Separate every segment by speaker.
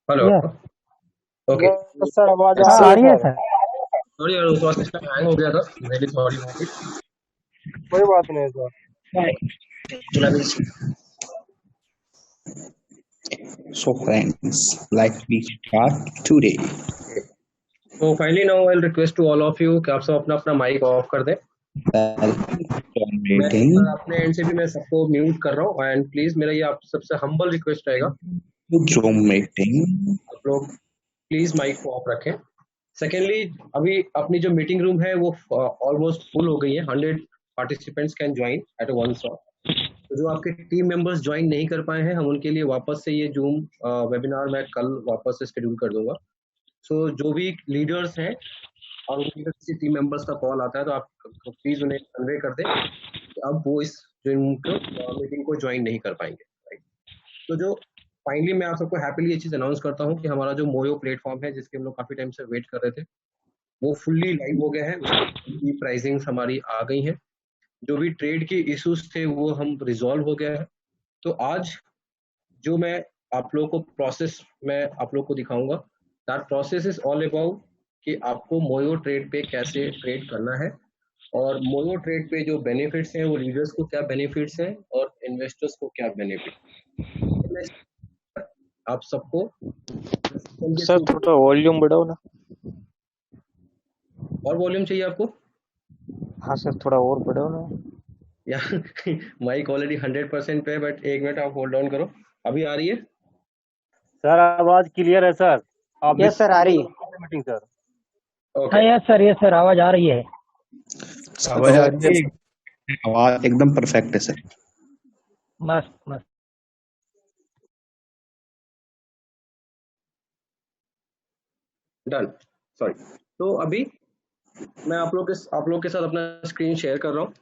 Speaker 1: Hello.
Speaker 2: Yes.
Speaker 1: Okay.
Speaker 3: Yes sir, आवाज आ
Speaker 2: हाँ
Speaker 3: रही
Speaker 2: आ
Speaker 3: है
Speaker 2: रही है
Speaker 3: सर।
Speaker 2: सर।
Speaker 1: सॉरी यार, उस वक्त सिस्टम हैंग हो गया था। Really sorry about it.
Speaker 3: कोई बात नहीं sir.
Speaker 4: So friends, like we start today.
Speaker 1: तो finally now I request to all of you कि आप सब अपना अपना माइक ऑफ कर दें।
Speaker 4: John
Speaker 1: मैं
Speaker 4: meeting.
Speaker 1: अपने एंड से भी मैं सबको म्यूट कर रहा हूँ एंड प्लीज मेरा ये आप सबसे हम्बल रिक्वेस्ट रहेगा,
Speaker 4: Zoom meeting.
Speaker 1: आप लोग प्लीज माइक को ऑफ रखें। सेकेंडली, अभी अपनी जो मीटिंग रूम है वो ऑलमोस्ट फुल हो गई है। 100 participants can join at one shot. तो जो आपके टीम मेंबर्स ज्वाइन नहीं कर पाए हैं, हम उनके लिए वापस से ये जूम वेबिनार मैं कल वापस से शेड्यूल कर दूंगा। सो जो भी लीडर्स हैं और उनकी अगर किसी टीम मेंबर्स का कॉल आता है तो आप प्लीज उन्हें कन्वे कर दें कि अब वो इस जूम को मीटिंग को ज्वाइन नहीं कर पाएंगे, राइट। तो जो फाइनली मैं आप सबको हैप्पीली ये चीज अनाउंस करता हूँ कि हमारा जो मोयो प्लेटफॉर्म है, जिसके हम लोग काफी टाइम से वेट कर रहे थे, वो फुल्ली लाइव हो गया है। उसकी प्राइसिंग हमारी आ गई है। जो भी ट्रेड के इश्यूज थे वो हम रिजॉल्व हो गया है। तो आज जो मैं आप लोगों को प्रोसेस मैं आप लोगों को दिखाऊंगा, that process is all about कि आपको मोयो ट्रेड पे कैसे ट्रेड करना है, और मोयो ट्रेड पे जो बेनिफिट्स हैं वो लीडर्स को क्या बेनिफिट्स हैं और इन्वेस्टर्स को क्या बेनिफिट। आप सबको
Speaker 3: सर थोड़ा वॉल्यूम बढ़ाओ ना।
Speaker 1: और वॉल्यूम चाहिए आपको
Speaker 3: हाँ सर, थोड़ा और बढ़ाओ ना।
Speaker 1: या माइक ऑलरेडी 100% पे है, बट एक मिनट आप होल्ड ऑन करो। अभी आ रही है?
Speaker 3: सर आवाज क्लियर है सर। आप
Speaker 2: यस सर आ रही है।
Speaker 3: Meeting sir.
Speaker 2: हाँ
Speaker 1: ओके।
Speaker 2: यस सर आवाज आ रही है।
Speaker 4: आवाज आ रही है। आवाज एकदम परफेक्ट है सर।
Speaker 2: मस्त मस्त।
Speaker 1: डन। सॉरी। तो अभी मैं आप लोग के साथ अपना स्क्रीन शेयर कर रहा हूँ,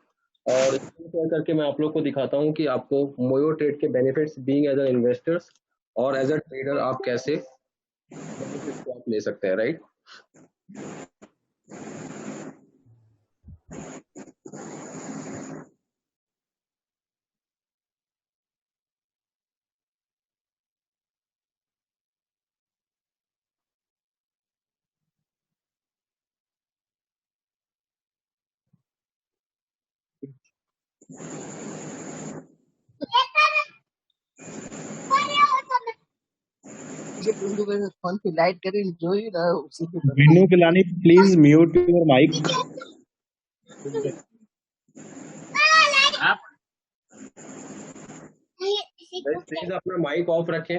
Speaker 1: और स्क्रीन शेयर करके मैं आप लोग को दिखाता हूँ कि आपको मोयो ट्रेड के benefits being as a investors और एज अ ट्रेडर आप कैसे बेनिफिट्स को आप ले सकते हैं, राइट।
Speaker 5: फोन की लाइट करी जो ही रहा उसी की तरह।
Speaker 4: Vinu Kilani, please mute your mic.
Speaker 1: Please अपना माइक ऑफ रखें।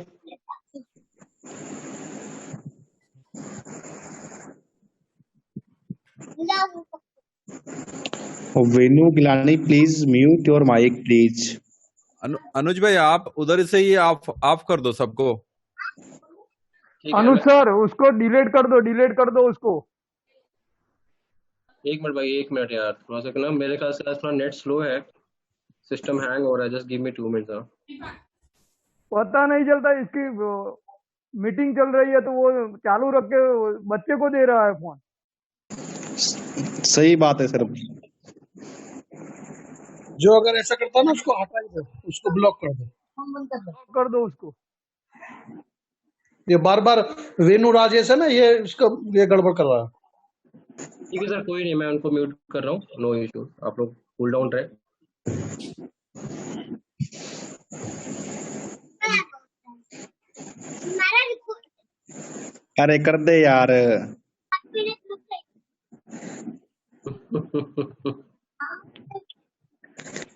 Speaker 4: Vinu Kilani, please mute your mic, please.
Speaker 6: अनुज भाई आप उधर से ही ऑफ कर दो सबको।
Speaker 3: अनुज सर उसको डिलीट कर दो उसको।
Speaker 1: एक मिनट भाई, एक मिनट यार, थोड़ा सा ना मेरे ख्याल से आज थोड़ा नेट स्लो है, सिस्टम हैंग हो रहा है। Just give me 2 minutes.
Speaker 3: पता नहीं चलता इसकी मीटिंग चल रही है तो वो चालू रख के बच्चे को दे रहा है फोन।
Speaker 4: सही बात है सर।
Speaker 5: जो अगर ऐसा करता है ना उसको हटा ही दो, उसको ब्लॉक कर दो।
Speaker 3: कर दो उसको।
Speaker 5: ये बार बार वेनु राजेश है ना, ये इसका ये गड़बड़ कर रहा है।
Speaker 1: ठीक है सर, कोई नहीं, मैं उनको म्यूट कर रहा हूँ, नो इशू। आप लोग कूल डाउन रहे।
Speaker 4: अरे कर दे यार।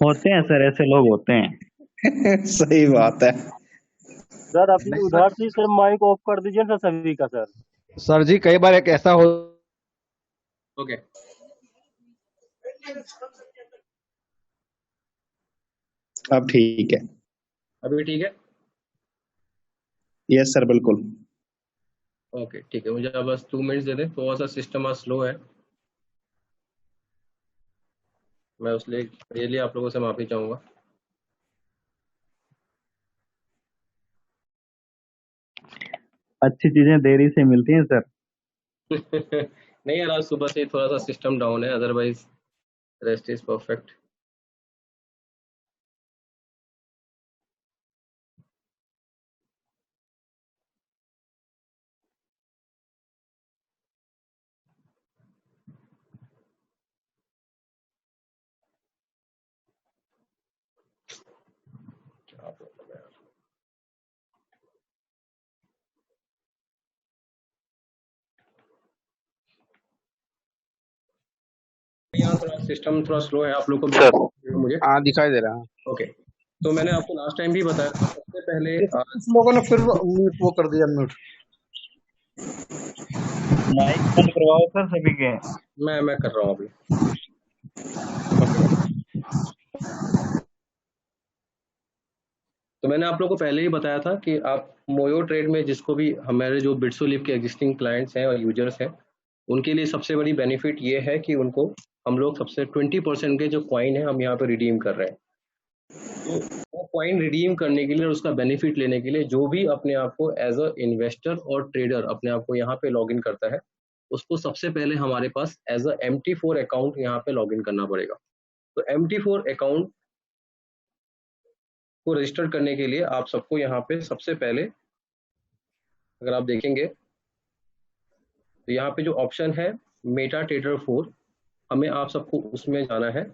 Speaker 7: होते हैं सर, ऐसे लोग होते हैं।
Speaker 4: सही बात है
Speaker 3: सर अपनी उधर से सर माइक ऑफ कर दीजिए सर सभी का सर।
Speaker 8: सर जी कई बार एक ऐसा हो
Speaker 1: ओके।
Speaker 4: अब ठीक है।
Speaker 1: अभी ठीक है?
Speaker 4: यस सर बिल्कुल।
Speaker 1: ओके ठीक है, मुझे अब बस 2 मिनट्स दे दें, थोड़ा सा सिस्टम आज स्लो है। मैं उसलिए रियली आप लोगों से माफी चाहूंगा।
Speaker 7: अच्छी चीजें देरी से मिलती हैं सर।
Speaker 1: नहीं यार, आज सुबह से थोड़ा सा सिस्टम डाउन है, otherwise rest is perfect. System थोड़ा स्लो है, आप लोग को मुझे
Speaker 6: हाँ दिखाई दे रहा है।
Speaker 1: ओके। तो मैंने आपको लास्ट टाइम भी बताया था, सबसे पहले
Speaker 5: कुछ लोगों ने फिर म्यूट वो कर दिया म्यूट।
Speaker 7: माइक बंद करवाओ सर सभी के।
Speaker 1: मैं कर रहा हूँ अभी। तो मैंने आप लोगों को पहले ही बताया था कि आप मोयो ट्रेड में जिसको भी हमारे जो बिट्सोलिव के एग्जिस्टिंग क्लाइंट्स हैं और यूजर्स हैं, उनके लिए सबसे बड़ी बेनिफिट ये है कि उनको हम लोग सबसे 20% के जो कॉइन है हम यहाँ पे रिडीम कर रहे हैं। तो वो कॉइन रिडीम करने के लिए और उसका बेनिफिट लेने के लिए जो भी अपने आप को एज अ इन्वेस्टर और ट्रेडर अपने आप को यहाँ पे लॉग इन करता है, उसको सबसे पहले हमारे पास एज अ MT4 अकाउंट यहाँ पे लॉग इन करना पड़ेगा। तो MT4 अकाउंट को रजिस्टर करने के लिए आप सबको यहाँ पे सबसे पहले अगर आप देखेंगे तो यहाँ पे जो ऑप्शन है मेटा ट्रेडर 4, हमें आप सबको उसमें जाना है।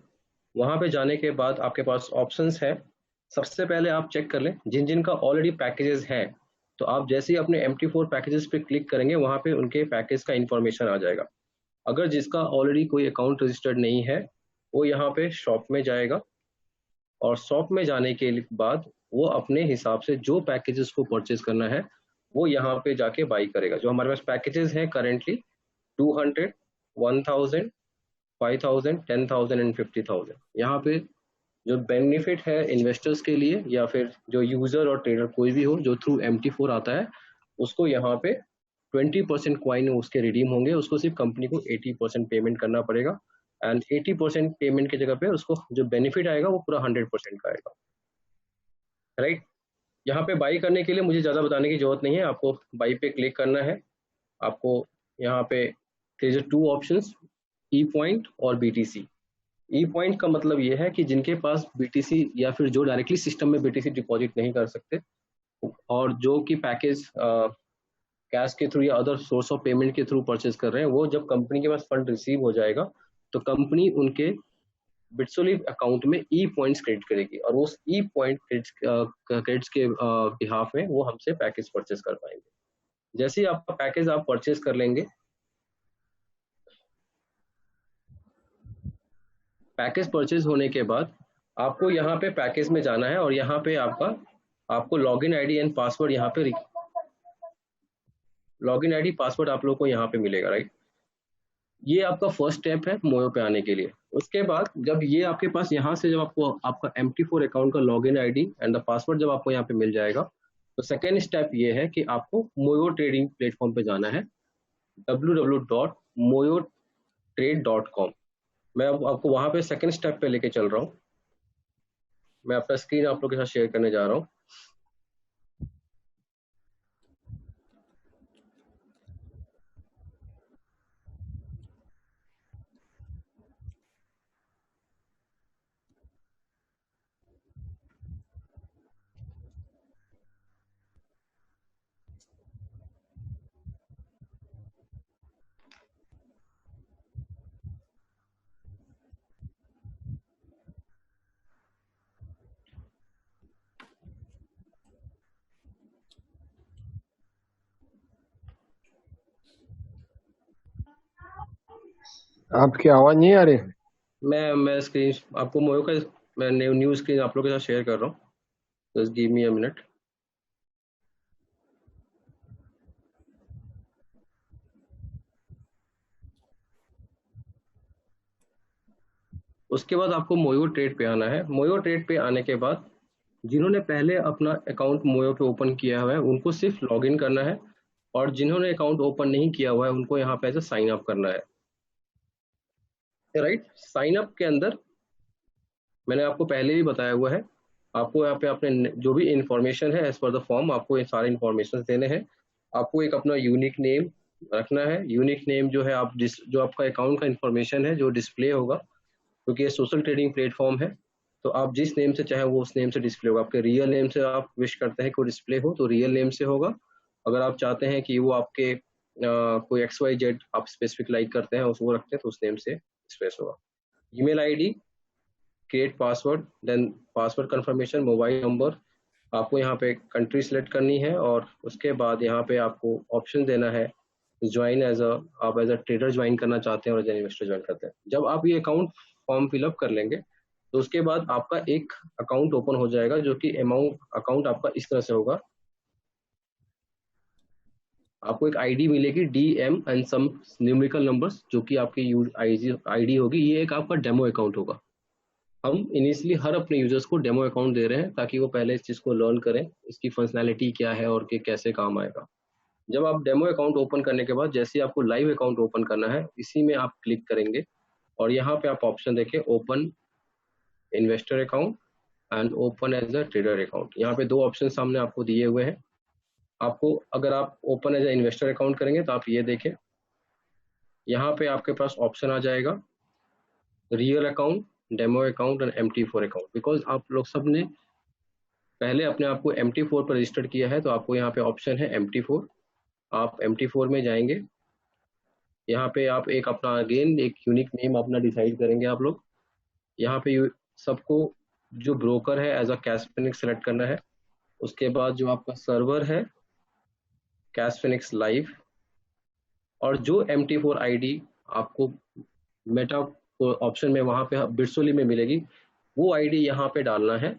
Speaker 1: वहाँ पे जाने के बाद आपके पास ऑप्शंस है। सबसे पहले आप चेक कर लें जिन जिन का ऑलरेडी पैकेजेस है, तो आप जैसे ही अपने MT4 पैकेजेस पे क्लिक करेंगे वहाँ पे उनके पैकेज का इंफॉर्मेशन आ जाएगा। अगर जिसका ऑलरेडी कोई अकाउंट रजिस्टर्ड नहीं है वो यहाँ पे शॉप में जाएगा और शॉप में जाने के बाद वो अपने हिसाब से जो पैकेजेस को परचेज करना है वो यहाँ पे जाके बाई करेगा। जो हमारे पास पैकेजेस हैं करेंटली 200, 1000, 5000, 10,000 एंड 50,000। यहाँ पे जो बेनिफिट है इन्वेस्टर्स के लिए या फिर जो यूजर और ट्रेडर कोई भी हो जो थ्रू MT4 आता है, उसको यहाँ पे 20% क्वाइन उसके रिडीम होंगे, उसको सिर्फ कंपनी को 80% पेमेंट करना पड़ेगा एंड 80% पेमेंट की जगह पे उसको जो बेनिफिट आएगा वो पूरा 100% का आएगा। राइट, यहाँ पे बाई करने के लिए मुझे ज़्यादा बताने की जरूरत नहीं है, आपको बाई पे क्लिक करना है। आपको यहाँ पे टू ऑप्शंस ई पॉइंट और BTC। ई पॉइंट का मतलब ये है कि जिनके पास BTC या फिर जो डायरेक्टली सिस्टम में BTC डिपॉजिट नहीं कर सकते और जो कि पैकेज कैश के थ्रू या अदर सोर्स ऑफ पेमेंट के थ्रू परचेज कर रहे हैं, वो जब कंपनी के पास फंड रिसीव हो जाएगा तो कंपनी उनके बिट्सोलिव अकाउंट में ई पॉइंट्स क्रेडिट करेगी और उस ई पॉइंट क्रेडिट्स के बिहाफ में वो हमसे पैकेज परचेज कर पाएंगे। जैसे ही आपका पैकेज आप परचेज कर लेंगे, पैकेज परचेज होने के बाद आपको यहाँ पे पैकेज में जाना है और यहाँ पे आपको लॉगिन आईडी एंड पासवर्ड यहाँ पे लॉगिन आईडी पासवर्ड आप लोग को यहाँ पे मिलेगा। राइट, ये आपका फर्स्ट स्टेप है मोयो पे आने के लिए। उसके बाद जब ये आपके पास यहाँ से जब आपको आपका MT4 अकाउंट का login ID and the password जब आपको यहाँ पे मिल जाएगा, तो सेकेंड स्टेप ये है कि आपको मोयो ट्रेडिंग प्लेटफॉर्म पे जाना है www.moyotrade.com। मैं आपको वहाँ पे सेकेंड स्टेप पे लेके चल रहा हूँ। मैं अपना स्क्रीन आप लोग के साथ शेयर करने जा रहा हूँ।
Speaker 8: आपकी आवाज नहीं आ रही।
Speaker 1: मैं स्क्रीन आपको मोयो का मैं न्यू स्क्रीन आप लोग के साथ शेयर कर रहा हूँ। Just give me a minute. उसके बाद आपको मोयो ट्रेड पे आना है। मोयो ट्रेड पे आने के बाद जिन्होंने पहले अपना अकाउंट मोयो पे ओपन किया हुआ है उनको सिर्फ लॉगिन करना है और जिन्होंने अकाउंट ओपन नहीं किया हुआ है उनको यहाँ पे ऐसे साइन अप करना है। राइट, साइन अप के अंदर मैंने आपको पहले भी बताया हुआ है, आपको यहाँ पे अपने जो भी इंफॉर्मेशन है एज पर द फॉर्म आपको ये सारे इंफॉर्मेशन देने हैं। आपको एक अपना यूनिक नेम रखना है। यूनिक नेम जो है आप जो आपका अकाउंट का इंफॉर्मेशन है जो डिस्प्ले होगा, क्योंकि ये सोशल ट्रेडिंग प्लेटफॉर्म है, तो आप जिस नेम से चाहे वो उस नेम से डिस्प्ले होगा। आपके रियल नेम से आप विश करते हैं कि वो डिस्प्ले हो तो रियल नेम से होगा। अगर आप चाहते हैं कि वो आपके कोई XYZ आप स्पेसिफिक लाइक करते हैं उसको रखते हैं तो उस नेम से डिस्प्ले होगा। Email ID, create password, then password confirmation, mobile number, आपको यहाँ पे कंट्री सिलेक्ट करनी है और उसके बाद यहाँ पे आपको ऑप्शन देना है ज्वाइन आप एज अ ट्रेडर ज्वाइन करना चाहते हैं और एज एन इन्वेस्टर ज्वाइन करते हैं। जब आप ये अकाउंट फॉर्म फिलअप कर लेंगे तो उसके बाद आपका एक अकाउंट ओपन हो जाएगा, जो कि अकाउंट आपका इस तरह से होगा। आपको एक आईडी मिलेगी DM and some numerical numbers, जो कि आपकी आईडी होगी। ये एक आपका डेमो अकाउंट होगा। हम इनिशियली हर अपने यूजर्स को डेमो अकाउंट दे रहे हैं ताकि वो पहले इस चीज़ को लर्न करें, इसकी फंक्शनैलिटी क्या है और कि कैसे काम आएगा। जब आप डेमो अकाउंट ओपन करने के बाद जैसे आपको लाइव अकाउंट ओपन करना है, इसी में आप क्लिक करेंगे और यहाँ पे आप ऑप्शन देखें open investor account and open as a trader account. यहाँ पे दो ऑप्शन सामने आपको दिए हुए हैं। आपको अगर आप open as a investor account करेंगे तो आप ये देखें, यहाँ पे आपके पास ऑप्शन आ जाएगा real account, demo account and MT4 account. Because आप लोग सब ने पहले अपने आप को MT4 पर रजिस्टर्ड किया है तो आपको यहाँ पे ऑप्शन है MT4। आप MT4 में जाएंगे, यहाँ पे आप एक अपना अगेन एक यूनिक नेम अपना डिसाइड करेंगे आप लोग। यहाँ पे सबको जो ब्रोकर है as a cash Phoenix select करना है। उसके बाद जो आपका सर्वर है कैश फिनिक्स लाइव, और जो MT4 आईडी आपको मेटा ऑप्शन में वहां पे बिटसोली में मिलेगी, वो आईडी यहाँ पे डालना है,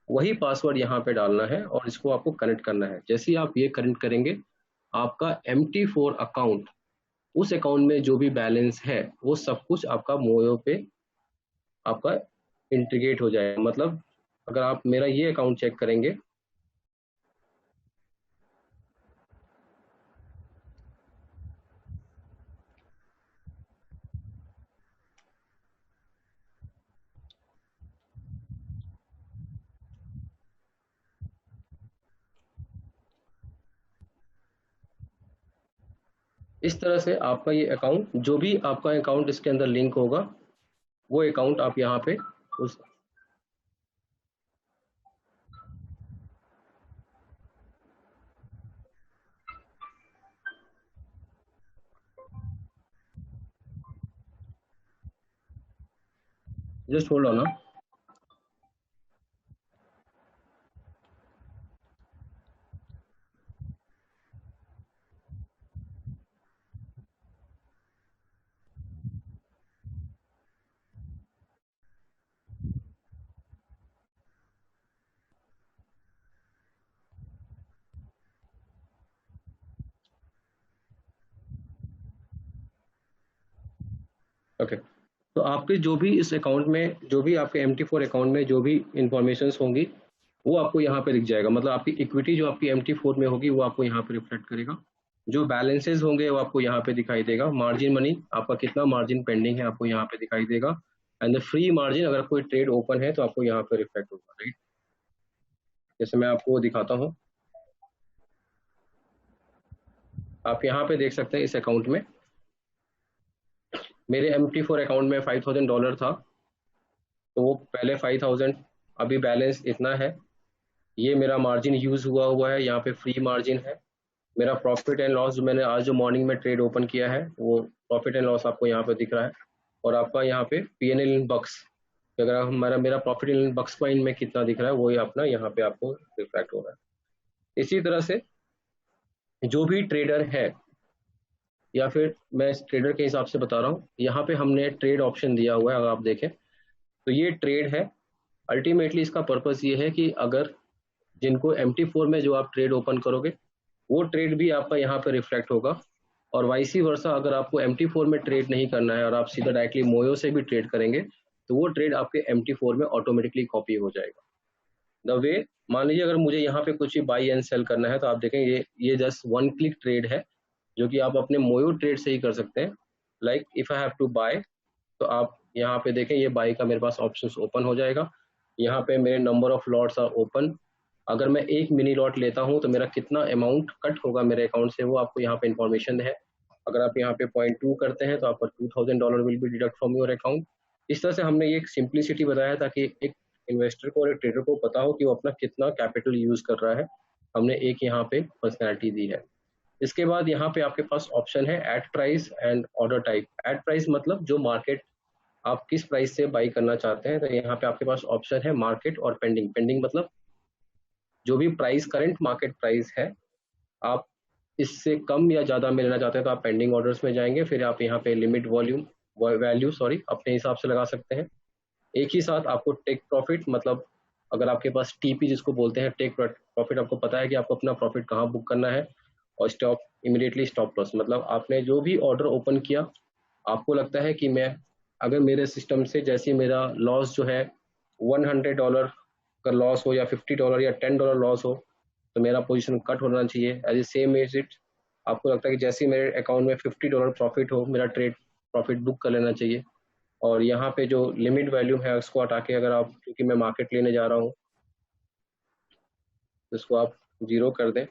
Speaker 1: वही पासवर्ड यहाँ पे डालना है और इसको आपको कनेक्ट करना है। जैसे ही आप ये कनेक्ट करेंगे, आपका MT4 अकाउंट, उस अकाउंट में जो भी बैलेंस है वो सब कुछ आपका मोयो पे आपका इंटीग्रेट हो जाएगा। मतलब अगर आप मेरा ये अकाउंट चेक करेंगे, इस तरह से आपका ये अकाउंट, जो भी आपका अकाउंट इसके अंदर लिंक होगा, वो अकाउंट आप यहाँ पे उस जस्ट होल्ड ऑन ना। ओके, तो आपके जो भी इस अकाउंट में, जो भी आपके MT4 अकाउंट में जो भी इंफॉर्मेशन होंगी, वो आपको यहाँ पे दिख जाएगा। मतलब आपकी इक्विटी जो आपकी MT4 में होगी वो आपको यहाँ पे रिफ्लेक्ट करेगा। जो बैलेंसेज होंगे वो आपको यहाँ पे दिखाई देगा। मार्जिन मनी, आपका कितना मार्जिन पेंडिंग है आपको यहाँ पे दिखाई देगा। एंड द फ्री मार्जिन, अगर कोई ट्रेड ओपन है तो आपको यहाँ पे रिफ्लेक्ट होगा, राइट। जैसे मैं आपको दिखाता हूँ, आप यहाँ पे देख सकते हैं इस अकाउंट में मेरे MT4 अकाउंट में $5000 था, तो वो पहले 5000, अभी बैलेंस इतना है। ये मेरा मार्जिन यूज हुआ है, यहाँ पे फ्री मार्जिन है। मेरा प्रॉफिट एंड लॉस, जो मैंने आज जो मॉर्निंग में ट्रेड ओपन किया है, वो प्रॉफिट एंड लॉस आपको यहाँ पे दिख रहा है। और आपका यहाँ पे PNL इन बक्स, अगर हमारा मेरा प्रॉफिट इन बक्स पॉइंट में कितना दिख रहा है, वही अपना यहाँ पे आपको रिफ्लेक्ट हो रहा है। इसी तरह से जो भी ट्रेडर है, या फिर मैं इस ट्रेडर के हिसाब से बता रहा हूँ, यहाँ पे हमने ट्रेड ऑप्शन दिया हुआ है। अगर आप देखें तो ये ट्रेड है। अल्टीमेटली इसका पर्पस ये है कि अगर जिनको MT4 में जो आप ट्रेड ओपन करोगे, वो ट्रेड भी आपका यहाँ पे रिफ्लेक्ट होगा। और वाइसी वर्सा, अगर आपको MT4 में ट्रेड नहीं करना है और आप सीधा डायरेक्टली मोयो से भी ट्रेड करेंगे, तो वो ट्रेड आपके MT4 में ऑटोमेटिकली कॉपी हो जाएगा। द वे, मान लीजिए अगर मुझे यहाँ पे कुछ ही बाई एंड सेल करना है, तो आप देखें ये जस्ट 1 क्लिक ट्रेड है, जो कि आप अपने मोयो ट्रेड से ही कर सकते हैं। Like if I have to buy, तो आप यहाँ पे देखें ये बाई का मेरे पास ऑप्शन ओपन हो जाएगा। यहाँ पे मेरे number of lots are open. अगर मैं एक मिनी लॉट लेता हूँ तो मेरा कितना अमाउंट कट होगा मेरे अकाउंट से, वो आपको यहाँ पे इन्फॉर्मेशन है। अगर आप यहाँ पे 0.2 करते हैं तो आपका $2000 will be deduct from your account. इस तरह से हमने ये एक सिंप्लिसिटी बताया ताकि एक इन्वेस्टर को और एक ट्रेडर को पता हो कि वो अपना कितना कैपिटल यूज कर रहा है। हमने एक यहाँ पे फंक्शनैलिटी दी है। इसके बाद यहाँ पे आपके पास ऑप्शन है at price and order type. At price मतलब जो मार्केट आप किस प्राइस से बाई करना चाहते हैं, तो यहाँ पे आपके पास ऑप्शन है मार्केट और पेंडिंग। पेंडिंग मतलब जो भी प्राइस करंट मार्केट प्राइस है, आप इससे कम या ज़्यादा में लेना चाहते हैं तो आप पेंडिंग ऑर्डर्स में जाएंगे। फिर आप यहाँ पे लिमिट वॉल्यूम, वैल्यू अपने हिसाब से लगा सकते हैं। एक ही साथ आपको टेक प्रॉफिट, मतलब अगर आपके पास टीपी जिसको बोलते हैं टेक प्रॉफिट, आपको पता है कि आपको अपना प्रॉफिट कहाँ बुक करना है, और स्टॉप इमीडिएटली स्टॉप लॉस, मतलब आपने जो भी ऑर्डर ओपन किया आपको लगता है कि मैं अगर मेरे सिस्टम से जैसे मेरा लॉस जो है $100 का लॉस हो या $50 या $10 लॉस हो तो मेरा पोजीशन कट होना चाहिए। As a same as it आपको लगता है कि जैसे ही मेरे अकाउंट में $50 प्रॉफिट हो मेरा ट्रेड प्रॉफिट बुक कर लेना चाहिए। और यहाँ पे जो लिमिट वैल्यू है उसको हटा के अगर आप, क्योंकि मैं मार्केट लेने जा रहा हूँ, तो इसको आप 0 कर दें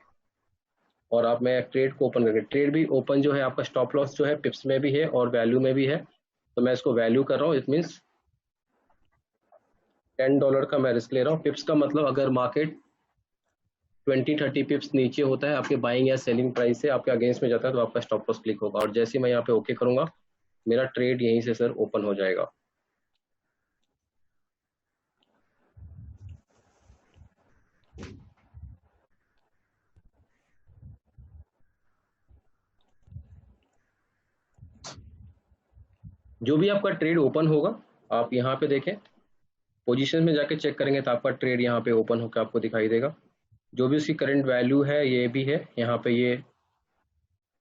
Speaker 1: और आप मैं ट्रेड को ओपन करके, ट्रेड भी ओपन जो है आपका स्टॉप लॉस जो है पिप्स में भी है और वैल्यू में भी है, तो मैं इसको वैल्यू कर रहा हूँ। इट मीन्स $10 का मैं रिस्क ले रहा हूँ। पिप्स का मतलब अगर मार्केट 20-30 पिप्स नीचे होता है आपके बाइंग या सेलिंग प्राइस से, आपके अगेंस्ट में जाता है, तो आपका स्टॉप लॉस क्लिक होगा और जैसे मैं यहाँ पे ओके करूंगा मेरा ट्रेड यहीं से सर ओपन हो जाएगा। जो भी आपका ट्रेड ओपन होगा आप यहाँ पे देखें, पोजीशन में जाके चेक करेंगे तो आपका ट्रेड यहाँ पे ओपन होकर आपको दिखाई देगा। जो भी उसकी करंट वैल्यू है ये भी है यहाँ पे, ये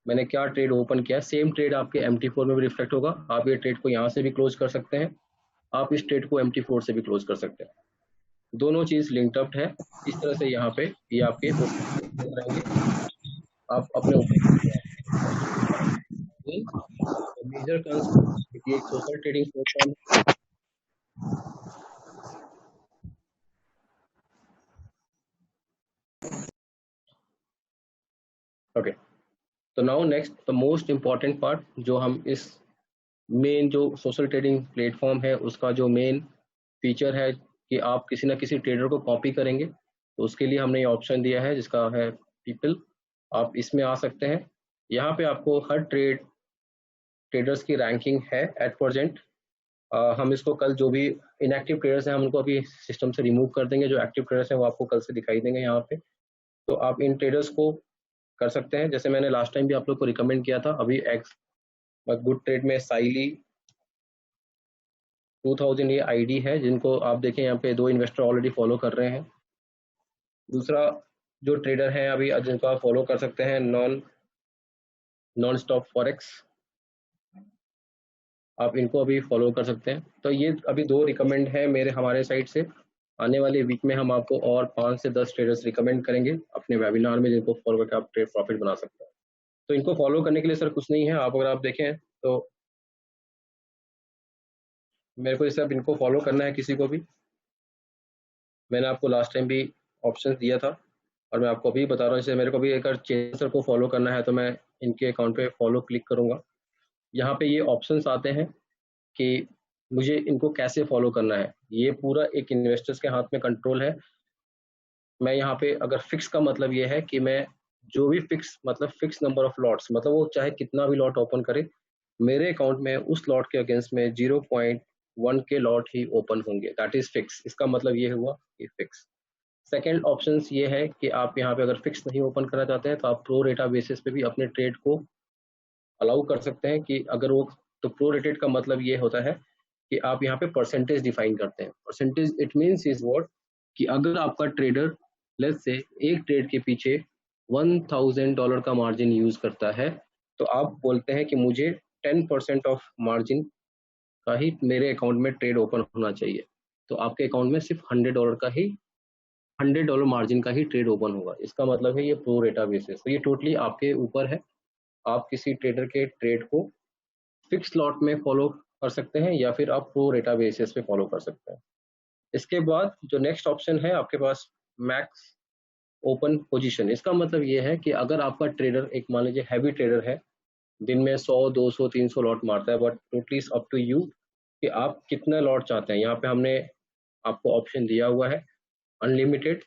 Speaker 1: मैंने क्या ट्रेड ओपन किया, सेम ट्रेड आपके MT4 में भी रिफ्लेक्ट होगा। आप ये ट्रेड को यहाँ से भी क्लोज कर सकते हैं, आप इस ट्रेड को MT4 से भी क्लोज कर सकते हैं, दोनों चीज लिंक्ड अप है। इस तरह से यहाँ पे ये आपके रहेंगे, आप अपने मेजर कंसेप्ट, ये एक सोशल ट्रेडिंग प्लेटफॉर्म। ओके, तो now next the most important part, जो हम इस मेन जो सोशल ट्रेडिंग प्लेटफॉर्म है उसका जो मेन फीचर है कि आप किसी ना किसी ट्रेडर को कॉपी करेंगे, तो उसके लिए हमने ये ऑप्शन दिया है जिसका है पीपल। आप इसमें आ सकते हैं, यहाँ पे आपको हर ट्रेडर्स की रैंकिंग है एट प्रेजेंट। हम इसको कल जो भी इनएक्टिव ट्रेडर्स हैं हम उनको अभी सिस्टम से रिमूव कर देंगे, जो एक्टिव ट्रेडर्स हैं वो आपको कल से दिखाई देंगे यहाँ पे। तो आप इन ट्रेडर्स को कर सकते हैं, जैसे मैंने लास्ट टाइम भी आप लोग को रिकमेंड किया था। अभी गुड ट्रेड में साइली 2000 ये आईडी है, जिनको आप देखें यहाँ पे 2 इन्वेस्टर ऑलरेडी फॉलो कर रहे हैं। दूसरा जो ट्रेडर है अभी जिनको आप फॉलो कर सकते हैं, नॉन स्टॉप फॉरेक्स, आप इनको अभी फॉलो कर सकते हैं। तो ये अभी 2 रिकमेंड है हमारे साइड से। आने वाले वीक में हम आपको और 5 से 10 ट्रेडर्स रिकमेंड करेंगे अपने वेबिनार में, जिनको फॉलो करके आप ट्रेड प्रॉफिट बना सकते हैं। तो इनको फॉलो करने के लिए सर कुछ नहीं है, अगर आप देखें तो मेरे को जैसे अब इनको फॉलो करना है किसी को भी, मैंने आपको लास्ट टाइम भी ऑप्शन दिया था और मैं आपको अभी बता रहा हूँ। जैसे मेरे को भी अगर चेतन सर को फॉलो करना है तो मैं इनके अकाउंट पे फॉलो क्लिक करूँगा। यहाँ पे ये ऑप्शंस आते हैं कि मुझे इनको कैसे फॉलो करना है, ये पूरा एक इन्वेस्टर्स के हाथ में कंट्रोल है। मैं यहाँ पे अगर फिक्स का मतलब ये है कि मैं जो भी फिक्स नंबर ऑफ लॉट्स, मतलब वो चाहे कितना भी लॉट ओपन करे मेरे अकाउंट में उस लॉट के अगेंस्ट में 0.1 के लॉट ही ओपन होंगे, दैट इज फिक्स। इसका मतलब ये हुआ कि फिक्स। सेकेंड ऑप्शन ये है कि आप यहाँ पे अगर फिक्स नहीं ओपन करना चाहते हैं तो आप प्रो रेटा बेसिस पे भी अपने ट्रेड को अलाउ कर सकते हैं कि अगर वो, तो प्रो रेटेड का मतलब ये होता है कि आप यहाँ पे परसेंटेज डिफाइन करते हैं। Percentage it means is what, कि अगर आपका ट्रेडर लेट्स से एक ट्रेड के पीछे $1000 का मार्जिन यूज करता है, तो आप बोलते हैं कि मुझे 10% ऑफ मार्जिन का ही मेरे अकाउंट में ट्रेड ओपन होना चाहिए, तो आपके अकाउंट में सिर्फ $100 मार्जिन का ही ट्रेड ओपन होगा। इसका मतलब है ये प्रो रेटा बेसिस। तो ये टोटली आपके ऊपर है, आप किसी ट्रेडर के ट्रेड को फिक्स लॉट में फॉलो कर सकते हैं या फिर आप प्रो रेटा बेसिस पे फॉलो कर सकते हैं। इसके बाद जो नेक्स्ट ऑप्शन है आपके पास मैक्स ओपन पोजीशन। इसका मतलब ये है कि अगर आपका ट्रेडर एक मान लीजिए हैवी ट्रेडर है, दिन में 100, 200, 300 लॉट मारता है, but totally up to you कि आप कितना लॉट चाहते हैं। यहाँ पे हमने आपको ऑप्शन दिया हुआ है unlimited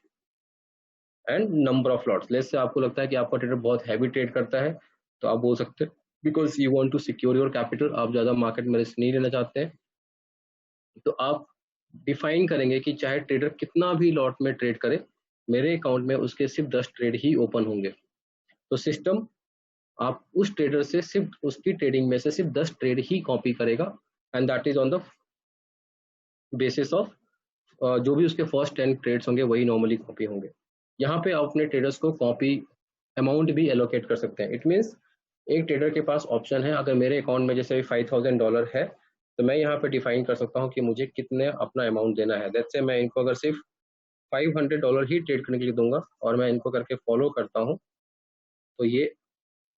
Speaker 1: and number of lots. Let's say आपको लगता है कि आपका ट्रेडर बहुत हैवी ट्रेड करता है, तो आप बोल सकते हैं because you want to secure your capital, आप ज़्यादा मार्केट में रिस्क नहीं लेना चाहते हैं, तो आप डिफाइन करेंगे कि चाहे ट्रेडर कितना भी लॉट में ट्रेड करे मेरे अकाउंट में उसके सिर्फ 10 ट्रेड ही ओपन होंगे। तो सिस्टम आप उस ट्रेडर से सिर्फ उसकी ट्रेडिंग में से सिर्फ 10 ट्रेड ही कॉपी करेगा, and that is on the basis of जो भी उसके फर्स्ट 10 ट्रेड्स होंगे वही नॉर्मली कॉपी होंगे। यहाँ पे आप अपने ट्रेडर्स को कॉपी अमाउंट भी एलोकेट कर सकते हैं। इट मीन्स एक ट्रेडर के पास ऑप्शन है, अगर मेरे अकाउंट में जैसे $5,000 है तो मैं यहाँ पे डिफाइन कर सकता हूँ कि मुझे कितने अपना अमाउंट देना है। जैसे मैं इनको अगर सिर्फ $500 ही ट्रेड करने के लिए दूंगा और मैं इनको करके फॉलो करता हूँ तो ये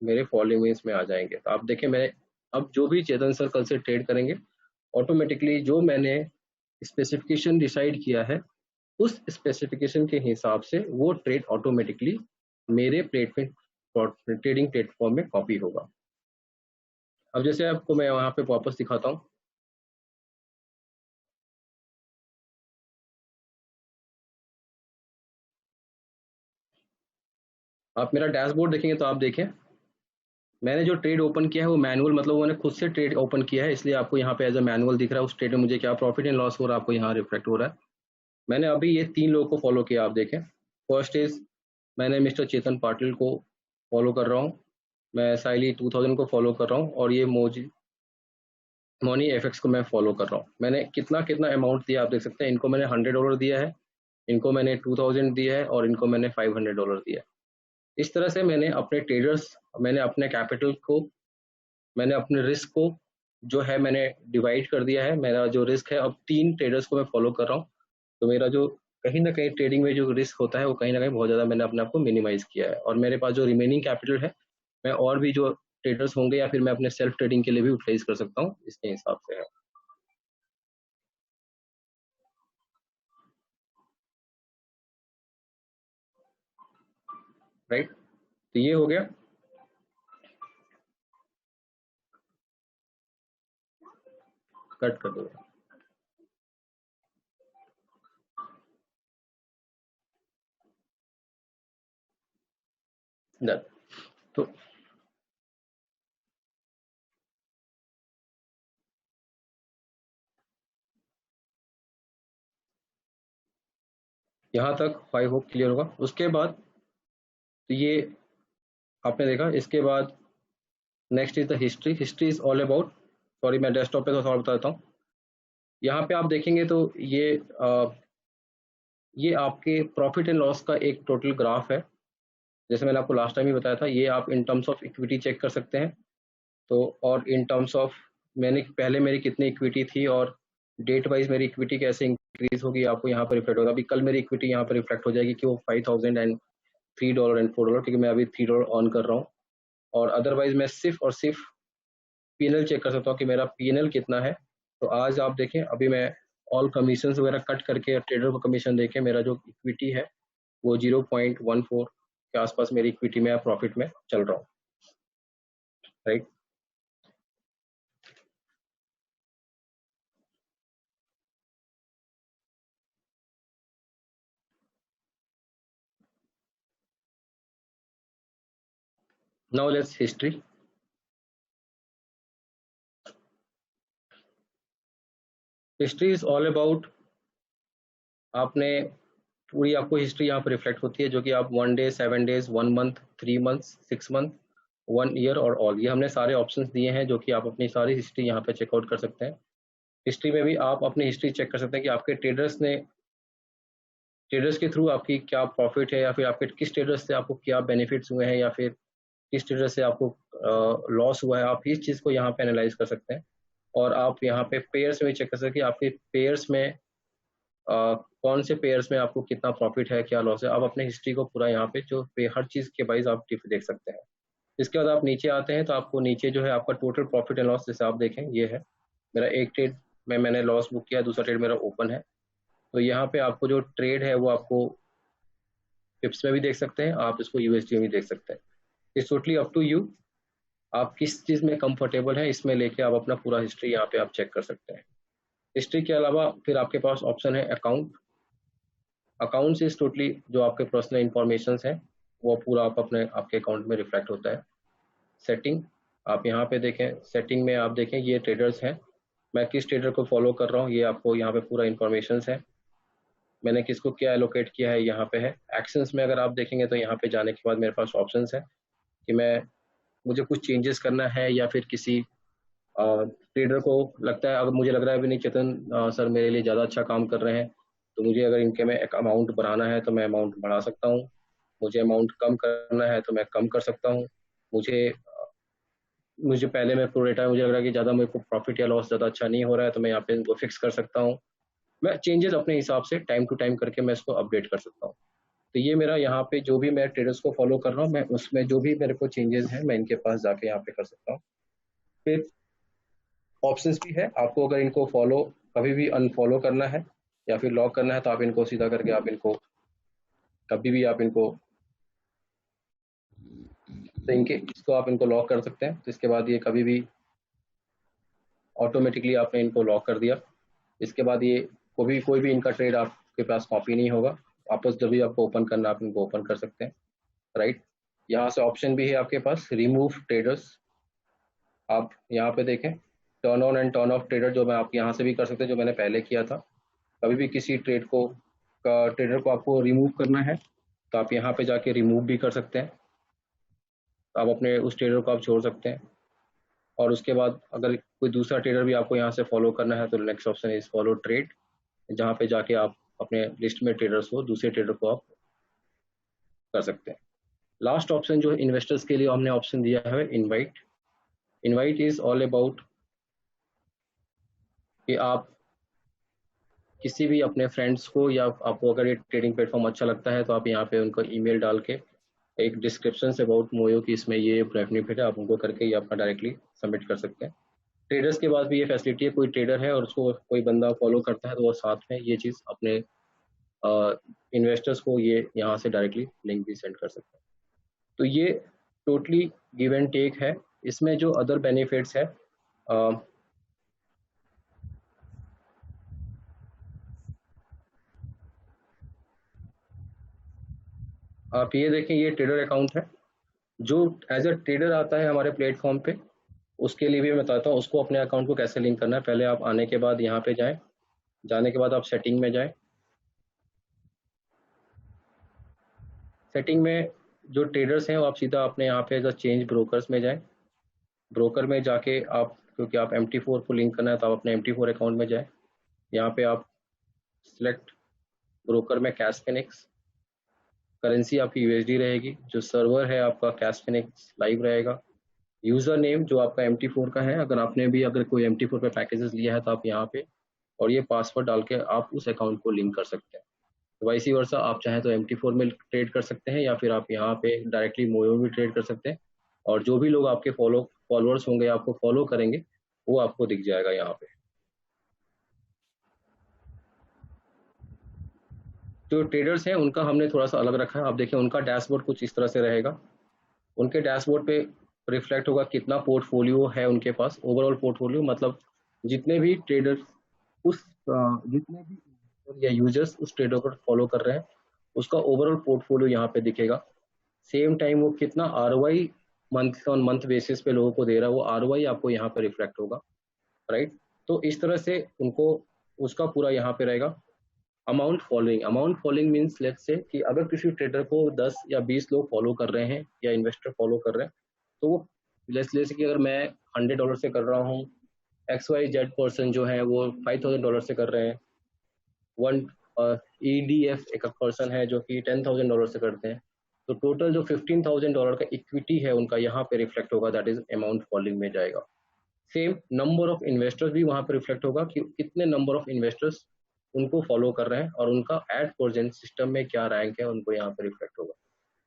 Speaker 1: मेरे फॉलोइंग्स में आ जाएंगे। तो आप देखें, मैं अब जो भी चेतन सर कल से ट्रेड करेंगे, ऑटोमेटिकली जो मैंने स्पेसिफिकेशन डिसाइड किया है उस स्पेसिफिकेशन के हिसाब से वो ट्रेड ऑटोमेटिकली मेरे ट्रेडिंग प्लेटफॉर्म में कॉपी होगा। अब जैसे आपको मैं वहां पे वापस दिखाता हूँ, आप मेरा डैशबोर्ड देखेंगे तो आप देखें मैंने जो ट्रेड ओपन किया है वो मैनुअल, मतलब मैंने खुद से ट्रेड ओपन किया है, इसलिए आपको यहाँ पे एज अ मैनुअल दिख रहा है। उस ट्रेड में मुझे क्या प्रॉफिट एंड लॉस हो रहा है आपको यहाँ रिफ्लेक्ट हो रहा है। मैंने अभी ये 3 लोगों को फॉलो किया, आप देखें। फर्स्ट इज मैंने मिस्टर चेतन पाटिल को फॉलो कर रहा हूँ, मैं साइली 2000 को फॉलो कर रहा हूँ, और ये मोनी एफएक्स को मैं फॉलो कर रहा हूँ। मैंने कितना कितना अमाउंट दिया आप देख सकते हैं। इनको मैंने $100 दिया है, इनको मैंने 2000 दिया है, और इनको मैंने $500 दिया है। इस तरह से मैंने अपने ट्रेडर्स, मैंने अपने कैपिटल को, मैंने अपने रिस्क को जो है मैंने डिवाइड कर दिया है। मेरा जो रिस्क है अब 3 ट्रेडर्स को मैं फॉलो कर रहा हूँ, तो मेरा जो कहीं ना कहीं ट्रेडिंग में जो रिस्क होता है वो कहीं ना कहीं बहुत ज़्यादा मैंने अपने आप को मिनिमाइज किया है। और मेरे पास जो रिमेनिंग कैपिटल है मैं और भी जो ट्रेडर्स होंगे या फिर मैं अपने सेल्फ ट्रेडिंग के लिए भी यूटिलाइज कर सकता हूँ, इसके हिसाब से है। राइट, तो ये हो गया। कट कर दो। डन। तो यहाँ तक 5 होप क्लियर होगा। उसके बाद तो ये आपने देखा। इसके बाद next is the history. History is all about, sorry मैं डेस्कटॉप पे तो थोड़ा बता देता हूँ। यहाँ पे आप देखेंगे तो ये आपके प्रॉफिट एंड लॉस का एक टोटल ग्राफ है, जैसे मैंने आपको लास्ट टाइम ही बताया था। ये आप in terms of equity check कर सकते हैं, तो और इन टर्म्स ऑफ मैंने पहले मेरी कितनी इक्विटी थी और डेट वाइज मेरी इक्विटी कैसे इंक्रीज होगी आपको यहाँ पर रिफ्लेक्ट होगा। अभी कल मेरी इक्विटी यहाँ पर रिफ्लेक्ट हो जाएगी कि वो $5,000 एंड $3 एंड $4, क्योंकि मैं अभी $3 ऑन कर रहा हूँ। और अदरवाइज मैं सिर्फ और सिर्फ पीएनएल चेक कर सकता हूँ कि मेरा पीएनएल कितना है। तो आज आप देखें, अभी मैं ऑल कमीशन वगैरह कट करके ट्रेडर को कमीशन देके मेरा जो इक्विटी है वो 0.14 के आसपास मेरी इक्विटी में प्रॉफिट में चल रहा हूँ। Right, now let's history. History is all about, आपने पूरी आपको हिस्ट्री यहाँ पर रिफ्लेक्ट होती है, जो कि आप 1 day, 7 days, 1 month, 3 month, 6 month, 1 year और ऑल, ये हमने सारे ऑप्शंस दिए हैं जो कि आप अपनी सारी हिस्ट्री यहाँ पे चेकआउट कर सकते हैं। हिस्ट्री में भी आप अपनी हिस्ट्री चेक कर सकते हैं कि आपके ट्रेडर्स के थ्रू आपकी क्या प्रॉफिट है, या फिर आपके किस ट्रेडर्स से आपको क्या बेनिफिट्स हुए हैं, या फिर किस ट्रेडर से आपको लॉस हुआ है। आप इस चीज़ को यहाँ पे एनालाइज कर सकते हैं। और आप यहाँ पे पेयर्स में चेक कर सकते हैं कि आपके पेयर्स में कौन से पेयर्स में आपको कितना प्रॉफिट है, क्या लॉस है। आप अपने हिस्ट्री को पूरा यहाँ पे जो हर चीज़ के वाइज आप देख सकते हैं। इसके बाद आप नीचे आते हैं तो आपको नीचे जो है आपका टोटल प्रॉफिट एंड लॉस, जैसे आप देखें ये है मेरा एक ट्रेड में मैंने लॉस बुक किया, दूसरा ट्रेड मेरा ओपन है। तो यहाँ पे आपको जो ट्रेड है वो आपको पिप्स में भी देख सकते हैं, आप इसको यूएसडी में भी देख सकते हैं। It's totally up to you, आप किस चीज़ में कंफर्टेबल है इसमें लेके आप अपना पूरा हिस्ट्री यहाँ पे आप चेक कर सकते हैं। हिस्ट्री के अलावा फिर आपके पास ऑप्शन है अकाउंट। अकाउंट्स इज टोटली जो आपके पर्सनल इंफॉर्मेशन है वो पूरा आप अपने आपके अकाउंट में रिफ्लेक्ट होता है। सेटिंग, आप यहाँ पे देखें, सेटिंग में आप देखें ये ट्रेडर्स हैं, मैं किस ट्रेडर को फॉलो कर रहा हूँ ये आपको यहाँ पे पूरा इंफॉर्मेशन है। मैंने किसको क्या एलोकेट किया है यहाँ पे है। एक्शंस में अगर आप देखेंगे तो यहाँ पे जाने के बाद मेरे पास ऑप्शंस है कि मैं मुझे कुछ चेंजेस करना है या फिर किसी ट्रेडर को लगता है, अगर मुझे लग रहा है भी नहीं चेतन सर मेरे लिए ज़्यादा अच्छा काम कर रहे हैं, तो मुझे अगर इनके में एक अमाउंट बढ़ाना है तो मैं अमाउंट बढ़ा सकता हूँ, मुझे अमाउंट कम करना है तो मैं कम कर सकता हूँ, मुझे मुझे पहले मैं प्रोरेटा मुझे लग रहा है कि ज़्यादा मेरे को प्रॉफिट या लॉस ज़्यादा अच्छा नहीं हो रहा है तो मैं यहाँ पे इनको फिक्स कर सकता हूँ। मैं चेंजेस अपने हिसाब से टाइम टू टाइम करके मैं इसको अपडेट कर सकता हूँ। तो ये मेरा यहाँ पे जो भी मैं ट्रेडर्स को फॉलो कर रहा हूँ, मैं उसमें जो भी मेरे को चेंजेस हैं मैं इनके पास जाके यहाँ पे कर सकता हूँ। फिर ऑप्शंस भी है, आपको अगर इनको फॉलो कभी भी अनफॉलो करना है या फिर लॉक करना है तो आप इनको सीधा करके आप इनको कभी भी आप इनको तो इनके इसको आप इनको लॉक कर सकते हैं। तो इसके बाद ये कभी भी ऑटोमेटिकली आपने इनको लॉक कर दिया, इसके बाद ये कोई भी इनका ट्रेड आपके पास कॉपी नहीं होगा, वापस जब भी आपको ओपन करना आप इनको ओपन कर सकते हैं, राइट। यहाँ से ऑप्शन भी है आपके पास रिमूव ट्रेडर्स, आप यहाँ पे देखें turn on and turn off trader, जो मैं आप यहाँ से भी कर सकते हैं, जो मैंने पहले किया था। कभी भी किसी ट्रेडर को आपको रिमूव करना है तो आप यहाँ पे जाके रिमूव भी कर सकते हैं, आप अपने उस ट्रेडर को आप छोड़ सकते हैं। और उसके बाद अगर कोई दूसरा ट्रेडर भी आपको यहाँ से फॉलो करना है तो next option is follow trade, जहाँ पे जाके आप अपने लिस्ट में ट्रेडर्स को दूसरे ट्रेडर को आप कर सकते हैं। लास्ट ऑप्शन जो इन्वेस्टर्स के लिए हमने ऑप्शन दिया है invite. Invite is all about कि आप किसी भी अपने फ्रेंड्स को या आपको अगर ये ट्रेडिंग प्लेटफॉर्म अच्छा लगता है तो आप यहाँ पे उनको ईमेल डाल के एक डिस्क्रिप्शन से अबाउट मोयो कि इसमें ये बेनिफिट है, आप उनको करके ये अपना डायरेक्टली सबमिट कर सकते हैं। ट्रेडर्स के पास भी ये फैसिलिटी है, कोई ट्रेडर है और उसको कोई बंदा फॉलो करता है तो वो साथ में ये चीज़ अपने इन्वेस्टर्स को ये यहाँ से डायरेक्टली लिंक भी सेंड कर सकते हैं। तो ये टोटली गिव एंड टेक है। इसमें जो अदर बेनिफिट्स है आप ये देखें, ये ट्रेडर अकाउंट है, जो एज अ ट्रेडर आता है हमारे प्लेटफॉर्म पे उसके लिए भी मैं बताता हूँ उसको अपने अकाउंट को कैसे लिंक करना है। पहले आप आने के बाद यहाँ पे जाएं, जाने के बाद आप सेटिंग में जाएं, सेटिंग में जो ट्रेडर्स हैं वो आप सीधा अपने यहाँ पे एज अ चेंज ब्रोकर्स में जाएं, ब्रोकर में जाके आप क्योंकि आप MT4 को लिंक करना है तो आप अपने MT4 अकाउंट में जाएं, यहाँ पे आप सिलेक्ट ब्रोकर में कैश फिनिक्स, करेंसी आपकी USD रहेगी, जो सर्वर है आपका कैश फिनिक्स लाइव रहेगा, यूज़र नेम जो आपका MT4 का है, अगर आपने भी अगर कोई MT4 पे पैकेजेस लिया है तो आप यहाँ पे और ये पासवर्ड डाल के आप उस अकाउंट को लिंक कर सकते हैं। तो वाइसी वर्सा आप चाहें तो MT4 में ट्रेड कर सकते हैं या फिर आप यहाँ पे डायरेक्टली मोयो में भी ट्रेड कर सकते हैं, और जो भी लोग आपके फॉलोअर्स होंगे आपको फॉलो करेंगे वो आपको दिख जाएगा यहाँ पे। जो ट्रेडर्स हैं उनका हमने थोड़ा सा अलग रखा है, आप देखिए उनका डैशबोर्ड कुछ इस तरह से रहेगा। उनके डैशबोर्ड पे रिफ्लेक्ट होगा कितना पोर्टफोलियो है उनके पास, ओवरऑल पोर्टफोलियो मतलब जितने भी ट्रेडर्स जितने भी या यूजर्स उस ट्रेडर को फॉलो कर रहे हैं उसका ओवरऑल पोर्टफोलियो यहाँ पे दिखेगा। सेम टाइम वो कितना ROI month on month basis पे लोगों को दे रहा है, वो ROI आपको यहाँ पे रिफ्लेक्ट होगा, राइट। तो इस तरह से उनको उसका पूरा यहाँ पे रहेगा। Amount following means let's say कि अगर किसी ट्रेडर को 10 या 20 लोग फॉलो कर रहे हैं या इन्वेस्टर फॉलो कर रहे हैं तो वो लेट्स कि अगर मैं $100 से कर रहा हूँ, XYZ पर्सन जो है वो $5,000 से कर रहे हैं, वन EDF एक पर्सन है जो कि $10,000 से करते हैं, तो टोटल जो $15,000 का इक्विटी है उनका यहाँ पे रिफ्लेक्ट होगा, दैट इज अमाउंट फॉलोइंग में जाएगा। सेम नंबर ऑफ इन्वेस्टर्स भी वहाँ पे रिफ्लेक्ट होगा कि कितने नंबर ऑफ इन्वेस्टर्स उनको फॉलो कर रहे हैं और उनका एट प्रेजेंट सिस्टम में क्या रैंक है उनको यहाँ पे रिफ्लेक्ट होगा।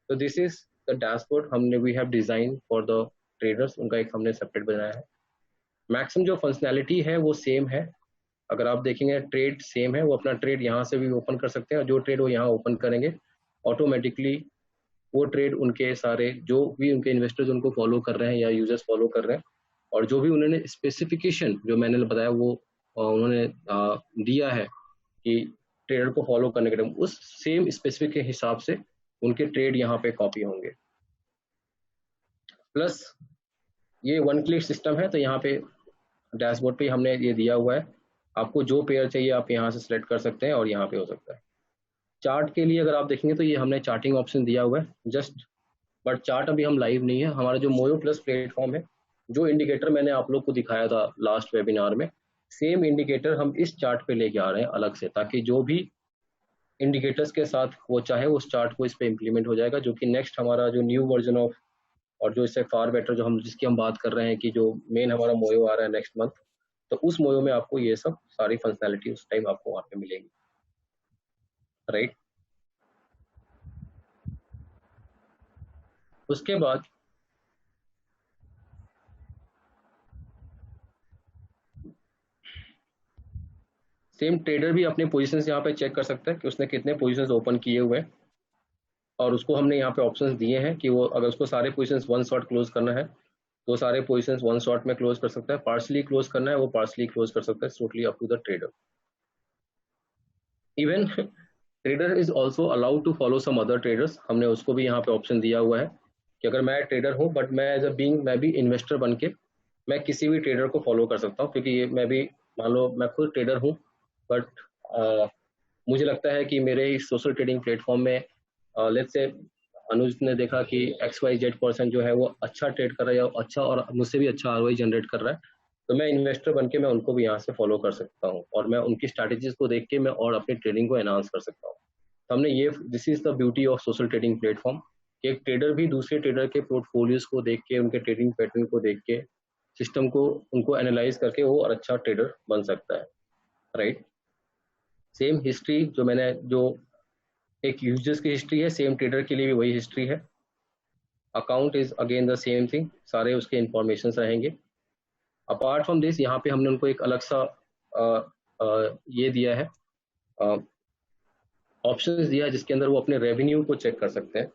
Speaker 1: तो दिस इज द डैशबोर्ड हमने we have design for the traders, उनका एक हमने सेपरेट बनाया है। मैक्सिमम जो फंक्शनैलिटी है वो सेम है, अगर आप देखेंगे ट्रेड सेम है, वो अपना ट्रेड यहाँ से भी ओपन कर सकते हैं और जो ट्रेड वो यहाँ ओपन करेंगे ऑटोमेटिकली वो ट्रेड उनके सारे जो भी उनके इन्वेस्टर्स उनको फॉलो कर रहे हैं या यूजर्स फॉलो कर रहे हैं और जो भी उन्होंने स्पेसिफिकेशन जो मैंने बताया वो उन्होंने दिया है कि ट्रेडर को फॉलो करने के टाइम उस सेम स्पेसिफिक के हिसाब से उनके ट्रेड यहाँ पे कॉपी होंगे। प्लस ये वन क्लिक सिस्टम है, तो यहाँ पे डैशबोर्ड पे हमने ये दिया हुआ है, आपको जो पेयर चाहिए आप यहाँ से सिलेक्ट कर सकते हैं और यहाँ पे हो सकता है। चार्ट के लिए अगर आप देखेंगे तो ये हमने चार्टिंग ऑप्शन दिया हुआ है, जस्ट बट चार्ट अभी हम लाइव नहीं है। हमारा जो मोयो प्लस प्लेटफॉर्म है, जो इंडिकेटर मैंने आप लोग को दिखाया था लास्ट वेबिनार में, सेम इंडिकेटर हम इस चार्ट पे लेके आ रहे हैं अलग से, ताकि जो भी इंडिकेटर्स के साथ वो चाहे उस चार्ट को इस पे इम्प्लीमेंट हो जाएगा, जो कि नेक्स्ट हमारा जो न्यू वर्जन ऑफ, और जो इससे फार बेटर जो हम जिसकी हम बात कर रहे हैं कि जो मेन हमारा मोयो आ रहा है नेक्स्ट मंथ, तो उस मोयो में आपको ये सब सारी फंक्शनैलिटी उस टाइम आपको वहाँ पे मिलेगी, राइट। उसके बाद सेम ट्रेडर भी अपने पोजीशंस यहाँ पे चेक कर सकता है कि उसने कितने पोजीशंस ओपन किए हुए हैं, और उसको हमने यहाँ पे ऑप्शंस दिए हैं कि वो अगर उसको सारे पोजीशंस वन शॉट क्लोज करना है तो सारे पोजीशंस वन शॉट में क्लोज कर सकता है, पार्सली क्लोज करना है वो पार्सली क्लोज कर सकता है, totally up to the trader. Even trader is also allowed to follow some other traders, हमने उसको भी यहाँ पे ऑप्शन दिया हुआ है कि अगर मैं ट्रेडर हूँ बट मैं एज अ बीइंग मैं भी इन्वेस्टर बन के मैं किसी भी ट्रेडर को फॉलो कर सकता हूँ, क्योंकि ये मैं भी मान लो मैं खुद ट्रेडर हूँ बट मुझे लगता है कि मेरे इस सोशल ट्रेडिंग प्लेटफॉर्म में लेट्स से अनुज ने देखा कि XYZ पर्सन जो है वो अच्छा ट्रेड कर रहा है या अच्छा और मुझसे भी अच्छा ROI जनरेट कर रहा है, तो मैं इन्वेस्टर बन के मैं उनको भी यहाँ से फॉलो कर सकता हूँ और मैं उनकी स्ट्रैटेजीज को देख के मैं और अपनी ट्रेडिंग को एनहांस कर सकता हूँ। तो हमने ये this is the beauty of social trading platform कि एक ट्रेडर भी दूसरे ट्रेडर के पोर्टफोलियोज को देख के उनके ट्रेडिंग पैटर्न को देख के सिस्टम को उनको एनालाइज करके वो और अच्छा ट्रेडर बन सकता है, राइट। सेम हिस्ट्री जो मैंने जो एक यूजर्स की हिस्ट्री है, सेम ट्रेडर के लिए भी वही हिस्ट्री है। Account is again the same thing, सारे उसके इंफॉर्मेशन रहेंगे। अपार्ट फ्रॉम दिस यहाँ पे हमने उनको एक अलग सा ये दिया है ऑप्शंस दिया है जिसके अंदर वो अपने रेवेन्यू को चेक कर सकते हैं,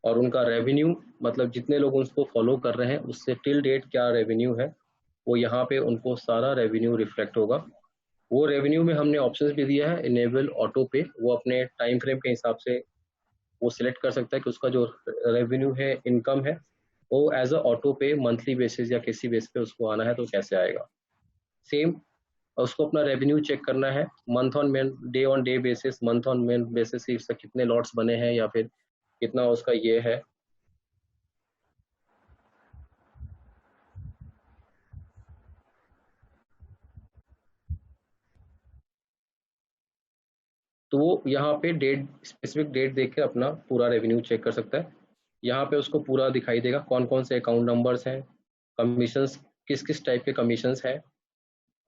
Speaker 1: और उनका रेवेन्यू मतलब जितने लोग उसको फॉलो कर रहे हैं उससे टिल डेट क्या रेवेन्यू है वो यहाँ पे उनको सारा रेवेन्यू रिफ्लेक्ट होगा। वो रेवेन्यू में हमने ऑप्शंस भी दिया है इनेबल ऑटो पे, वो अपने टाइम फ्रेम के हिसाब से वो सिलेक्ट कर सकता है कि उसका जो रेवेन्यू है इनकम है वो एज अ ऑटो पे मंथली बेसिस या किसी बेस पे उसको आना है तो कैसे आएगा। सेम उसको अपना रेवेन्यू चेक करना है month on day basis, month on month basis इससे कितने लॉट्स बने हैं या फिर कितना उसका ये है। तो वो यहाँ पे डेट स्पेसिफिक डेट देख के अपना पूरा रेवेन्यू चेक कर सकता है। यहाँ पे उसको पूरा दिखाई देगा कौन कौन से अकाउंट नंबर्स हैं, कमीशंस किस किस टाइप के कमीशंस हैं,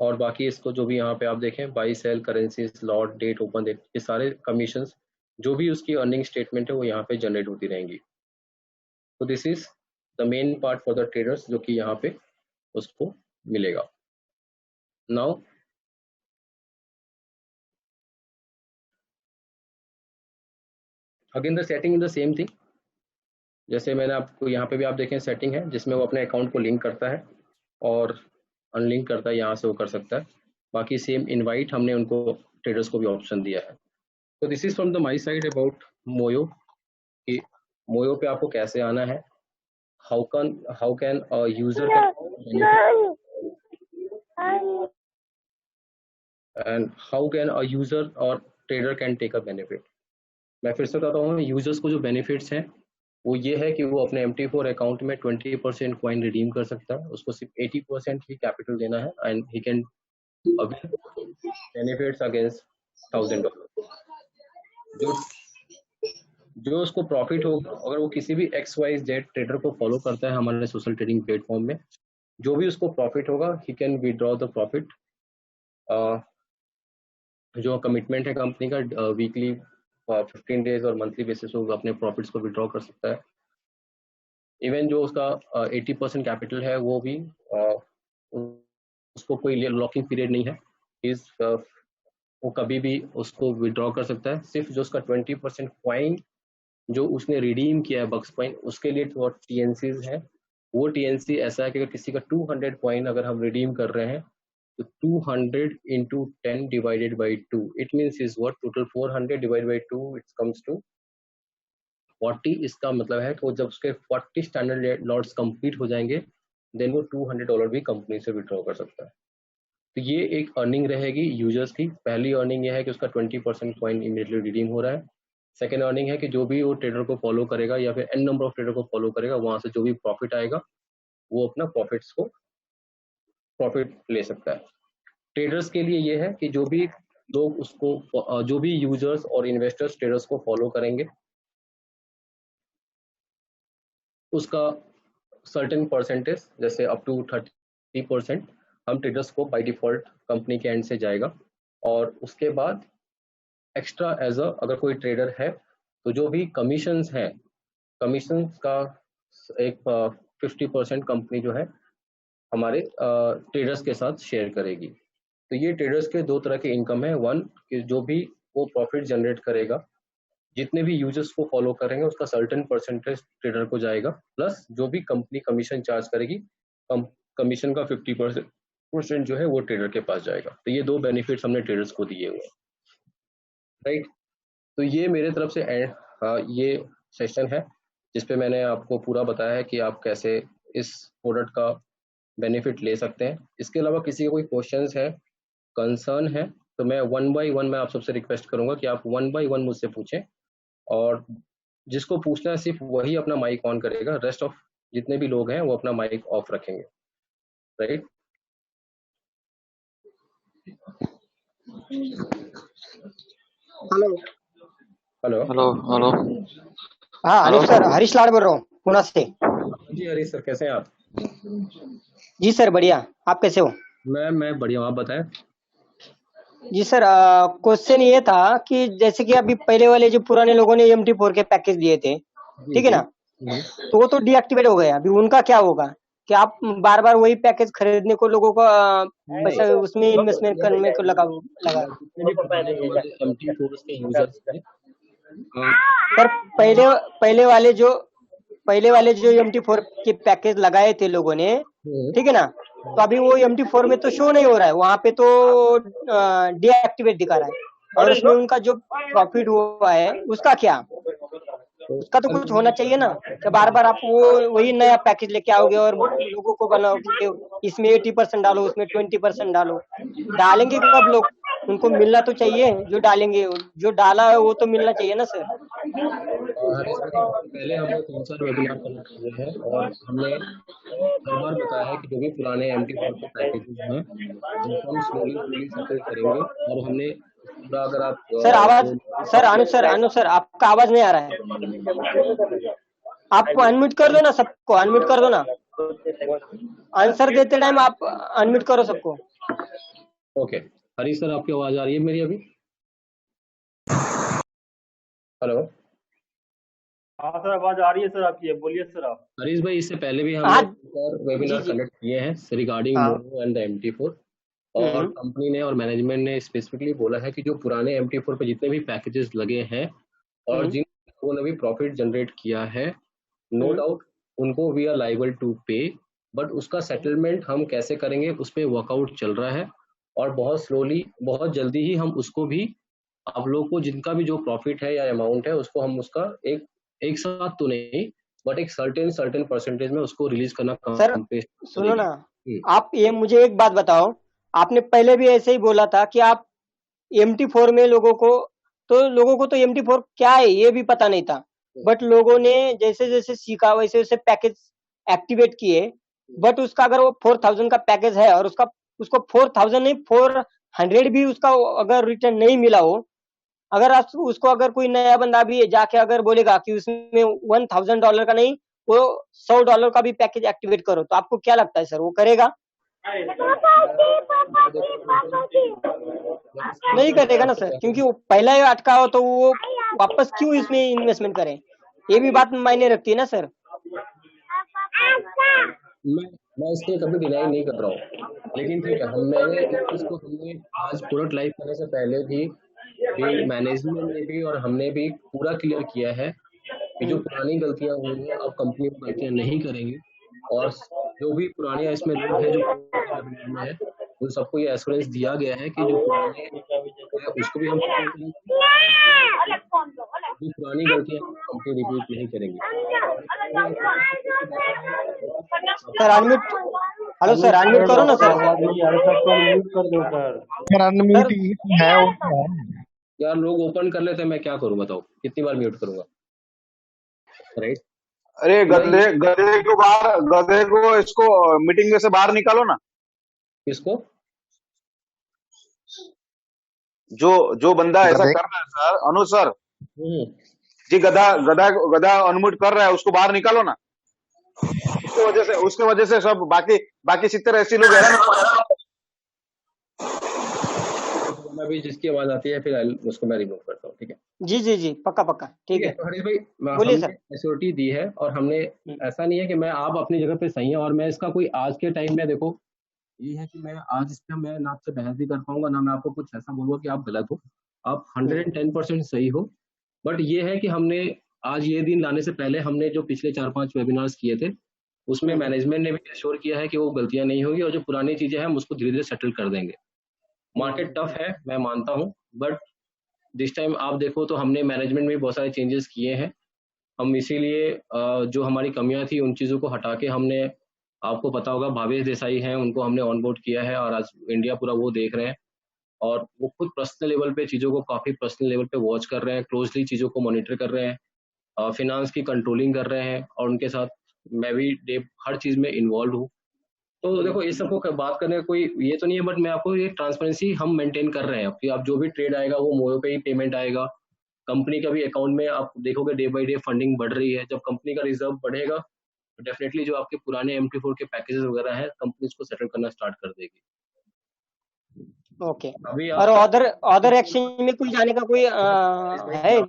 Speaker 1: और बाकी इसको जो भी यहाँ पे आप देखें buy sell currencies lot date open date ये सारे कमीशंस जो भी उसकी अर्निंग स्टेटमेंट है वो यहाँ पे जनरेट होती रहेंगी। तो this is the main part for the traders जो कि यहाँ पे उसको मिलेगा। Now again the setting in the same thing, जैसे मैंने आपको यहाँ पे भी आप देखें सेटिंग है जिसमें वो अपने अकाउंट को लिंक करता है और अनलिंक करता है, यहाँ से वो कर सकता है। बाकी सेम इनवाइट हमने उनको ट्रेडर्स को भी ऑप्शन दिया है। तो this is from the my side about Moyo कि मोयो पे आपको कैसे आना है, how can user and how can a user और trader can take a benefit. मैं फिर से बताता हूँ यूजर्स को जो बेनिफिट्स हैं वो ये है कि वो अपने MT4 अकाउंट में 20% कॉइन रिडीम कर सकता है, उसको सिर्फ 80% ही कैपिटल देना है and he can benefits against $1000। जो जो उसको प्रॉफिट होगा अगर वो किसी भी XYZ ट्रेडर को फॉलो करता है हमारे सोशल ट्रेडिंग प्लेटफॉर्म में, जो भी उसको प्रॉफिट होगा he can withdraw the profit. जो कमिटमेंट है कंपनी का वीकली 15 डेज और मंथली बेसिस पे अपने प्रॉफिट्स को विड्रॉ कर सकता है। इवन जो उसका 80% कैपिटल है वो भी उसको कोई लॉकिंग पीरियड नहीं है, इस वो कभी भी उसको विड्रॉ कर सकता है। सिर्फ जो उसका 20% कॉइन जो उसने रिडीम किया है बक्स कॉइन उसके लिए जो TNCs है वो TNC ऐसा है कि अगर किसी का 200 कॉइन अगर हम रिडीम कर रहे हैं तो 200 into 10 divided by 2 it means is what total 400 divided by 2 it comes to 40। इसका मतलब है कि जब उसके 40 स्टैंडर्ड लॉट्स कंप्लीट हो जाएंगे देन वो $200 भी कंपनी से विड्रॉ कर सकता है। तो ये एक अर्निंग रहेगी यूजर्स की। पहली अर्निंग ये है कि उसका 20% कॉइन इमीडिएटली रिडीम हो रहा है, सेकेंड अर्निंग है कि जो भी वो ट्रेडर को फॉलो करेगा या फिर एन नंबर ऑफ ट्रेडर को फॉलो करेगा, वहां से जो भी प्रॉफिट आएगा वो अपना प्रॉफिट ले सकता है। ट्रेडर्स के लिए ये है कि जो भी लोग उसको, जो भी यूजर्स और इन्वेस्टर्स ट्रेडर्स को फॉलो करेंगे, उसका सर्टेन परसेंटेज जैसे अप टू 30% हम ट्रेडर्स को बाय डिफॉल्ट कंपनी के एंड से जाएगा। और उसके बाद एक्स्ट्रा अगर कोई ट्रेडर है तो जो भी कमीशंस हैं, कमीशंस का एक 50% कंपनी जो है हमारे ट्रेडर्स के साथ शेयर करेगी। तो ये ट्रेडर्स के दो तरह के इनकम है। वन कि जो भी वो प्रॉफिट जनरेट करेगा, जितने भी यूजर्स को फॉलो करेंगे उसका सर्टेन परसेंटेज ट्रेडर को जाएगा, प्लस जो भी कंपनी कमीशन चार्ज करेगी, कमीशन का 50% जो है वो ट्रेडर के पास जाएगा। तो ये दो बेनिफिट्स हमने ट्रेडर्स को दिए हुए हैं, राइट। तो ये मेरे तरफ से ये सेशन है जिसपे मैंने आपको पूरा बताया है कि आप कैसे इस प्रोडक्ट का बेनिफिट ले सकते हैं। इसके अलावा किसी का कोई क्वेश्चंस है, कंसर्न है, तो मैं 1 बाय 1 मैं आप सबसे रिक्वेस्ट करूंगा कि आप 1 बाय 1 मुझसे पूछें, और जिसको पूछना है सिर्फ वही अपना माइक ऑन करेगा, रेस्ट ऑफ जितने भी लोग हैं वो अपना माइक ऑफ रखेंगे, right.
Speaker 2: Hello
Speaker 1: hello
Speaker 9: hello hello.
Speaker 2: हाँ अनिल सर, हरीश लाड बोल रहा हूँ पुणे से।
Speaker 1: जी हरीश सर, कैसे हैं आप?
Speaker 2: जी सर बढ़िया, आप कैसे हो?
Speaker 1: मैं बढ़िया हूँ, आप बताएं।
Speaker 2: जी सर, क्वेश्चन ये था कि जैसे कि अभी पहले वाले जो पुराने लोगों ने MT4 के पैकेज लिए थे, ठीक है ना, तो वो तो डीएक्टिवेट हो गए। अभी उनका क्या होगा? कि आप बार बार वही पैकेज खरीदने को लोगों को पैसा उसमें इन्वेस्टमेंट करने को लगा सर। पहले वाले जो MT4 के पैकेज लगाए थे लोगों ने, ठीक है ना, तो अभी वो MT4 में तो शो नहीं हो रहा है, वहां पे तो डीएक्टिवेट दिखा रहा है। और उसमें उनका जो प्रॉफिट हुआ है उसका क्या? उसका तो कुछ होना चाहिए ना, कि बार बार आप वो वही नया पैकेज लेके आओगे और लोगों को बनाओगे, इसमें 80% डालो, उसमें 20% डालो। डालेंगे कब लोग? उनको मिलना तो चाहिए, जो डालेंगे, जो डाला है वो तो मिलना चाहिए ना सर।
Speaker 1: पहले हमने 3-4 वेबिनार कंडक्ट किए हैं और हमने हर बार बताया है कि जो भी पुराने MT4 के पैकेजेस हैं उनको हम स्लोली सेटल करेंगे। और हमने पूरा, अगर आप
Speaker 2: सर आवाज, सर अनु सर आपका आवाज नहीं आ रहा है। आप अनम्यूट कर दो ना, सबको अनम्यूट कर दो ना। आंसर देते टाइम आप अनम्यूट करो सबको।
Speaker 1: ओके हरीश सर, आपकी आवाज आ रही है मेरी अभी? हेलो।
Speaker 10: हाँ सर, आवाज आ रही है सर आपकी, बोलिए सर आप।
Speaker 1: हरीश भाई, इससे पहले भी हमने वेबिनार कंडक्ट किए हैं regarding mono and the MT4, और कंपनी ने और मैनेजमेंट ने स्पेसिफिकली बोला है कि जो पुराने MT4 पे जितने भी पैकेजेस लगे हैं और जिन लोगों ने भी प्रॉफिट जनरेट किया है, नो डाउट उनको वी आर लाइबल टू पे, बट उसका सेटलमेंट हम कैसे करेंगे उस पर वर्कआउट चल रहा है। और बहुत स्लोली, बहुत जल्दी ही हम उसको भी, आप लोगों को जिनका भी जो प्रॉफिट है या अमाउंट है उसको हम उसका एक साथ तो नहीं, बट एक सर्टेन परसेंटेज में उसको रिलीज करना।
Speaker 2: सर सुनो ना, आप ये मुझे एक बात बताओ, आपने पहले भी ऐसे ही बोला था कि आप MT4 में लोगों को तो MT4 क्या है ये भी पता नहीं था, बट लोगों ने जैसे जैसे सीखा वैसे वैसे पैकेज एक्टिवेट किए। बट उसका अगर वो 4000 का पैकेज है और उसको 4000 नहीं 400 भी उसका अगर रिटर्न नहीं मिला हो, अगर आप उसको, अगर कोई नया बंदा भी जाके अगर बोलेगा कि उसमें $1000 का नहीं, वो $100 का भी पैकेज एक्टिवेट करो, तो आपको क्या लगता है सर, वो करेगा? नहीं करेगा ना सर, क्योंकि वो पहला ही अटका हो तो वो वापस क्यों इसमें इन्वेस्टमेंट करें? ये भी बात मायने रखती है ना सर।
Speaker 1: मैं इसके कभी डिनाई नहीं कर रहा हूँ, लेकिन ठीक है, हमने आज प्रोडक्ट लाइव करने से पहले भी मैनेजमेंट ने भी और हमने भी पूरा क्लियर किया है कि जो पुरानी गलतियां हुई हैं अब कंपनी में गलतियां नहीं करेंगे। और जो भी पुराने इसमें लोग हैं जो है उन सबको ये एश्योरेंस दिया गया है कि जो पुराने है उसको भी हम पुरानी गलतियां कंपनी रिपीट नहीं करेंगे।
Speaker 2: Sir unmute, hello sir unmute करो ना सर।
Speaker 10: अनम्यूट कर दो सर।
Speaker 7: अनम्यूट है
Speaker 1: यार लोग ओपन कर लेते हैं, मैं क्या करूं बताओ, कितनी बार म्यूट करूंगा, राइट?
Speaker 9: अरे गधे को इसको मीटिंग में से बाहर निकालो ना।
Speaker 1: किसको?
Speaker 9: जो बंदा ऐसा कर रहा है सर, अनुज सर जी, गधा अनम्यूट कर रहा है, उसको बाहर निकालो ना। उसके वजह से सब बाकी 70 ऐसे लोग हैरान हो रहे हैं।
Speaker 1: मैं भी जिसकी आवाज आती है फिर उसको मैं रिमूव करता हूँ, ठीक है?
Speaker 2: जी पक्का ठीक है।
Speaker 1: तो हरीश भाई,
Speaker 2: बोलिए
Speaker 1: हमने
Speaker 2: सर।
Speaker 1: एश्योरिटी दी है और हमने ऐसा नहीं है कि मैं आप अपनी जगह पे सही है और मैं इसका कोई आज के टाइम में, देखो ये है कि मैं आज इस पे मैं ना आपसे बहस भी कर पाऊंगा, ना मैं आपको कुछ ऐसा बोलूंगा कि आप गलत हो, आप 110% सही हो। बट ये है कि हमने आज ये दिन लाने से पहले हमने जो पिछले 4-5 वेबिनार्स किए थे उसमें मैनेजमेंट ने भी एश्योर किया है कि वो गलतियां नहीं होगी और जो पुरानी चीजें हैं हम उसको धीरे धीरे सेटल कर देंगे। मार्केट टफ है, मैं मानता हूँ, बट दिस टाइम आप देखो तो हमने मैनेजमेंट में बहुत सारे चेंजेस किए हैं। हम इसीलिए जो हमारी कमियां थी उन चीज़ों को हटा के हमने, आपको पता होगा भावेश देसाई हैं, उनको हमने ऑनबोर्ड किया है और आज इंडिया पूरा वो देख रहे हैं और वो खुद पर्सनल लेवल पे चीज़ों को काफ़ी पर्सनल लेवल पे वॉच कर रहे हैं, क्लोजली चीज़ों को मॉनिटर कर रहे हैं, फिनांस की कंट्रोलिंग कर रहे हैं और उनके साथ मैं भी हर चीज़ में इन्वॉल्व हूँ। तो देखो इस सबको बात करने का कोई ये तो नहीं है, बट मैं आपको ये ट्रांसपेरेंसी हम मेंटेन कर रहे हैं कि आप जो भी ट्रेड आएगा वो मोयो पे ही पेमेंट आएगा। कंपनी का भी अकाउंट में आप देखोगे डे बाय डे फंडिंग बढ़ रही है। जब कंपनी का रिजर्व बढ़ेगा तो डेफिनेटली जो आपके पुराने MT4 के पैकेजेस वगैरह हैं कंपनी उसको सेटल करना स्टार्ट कर देगी।
Speaker 2: ओके।
Speaker 1: अभी
Speaker 2: और अदर एक्सचेंज में कोई जाने का कोई है?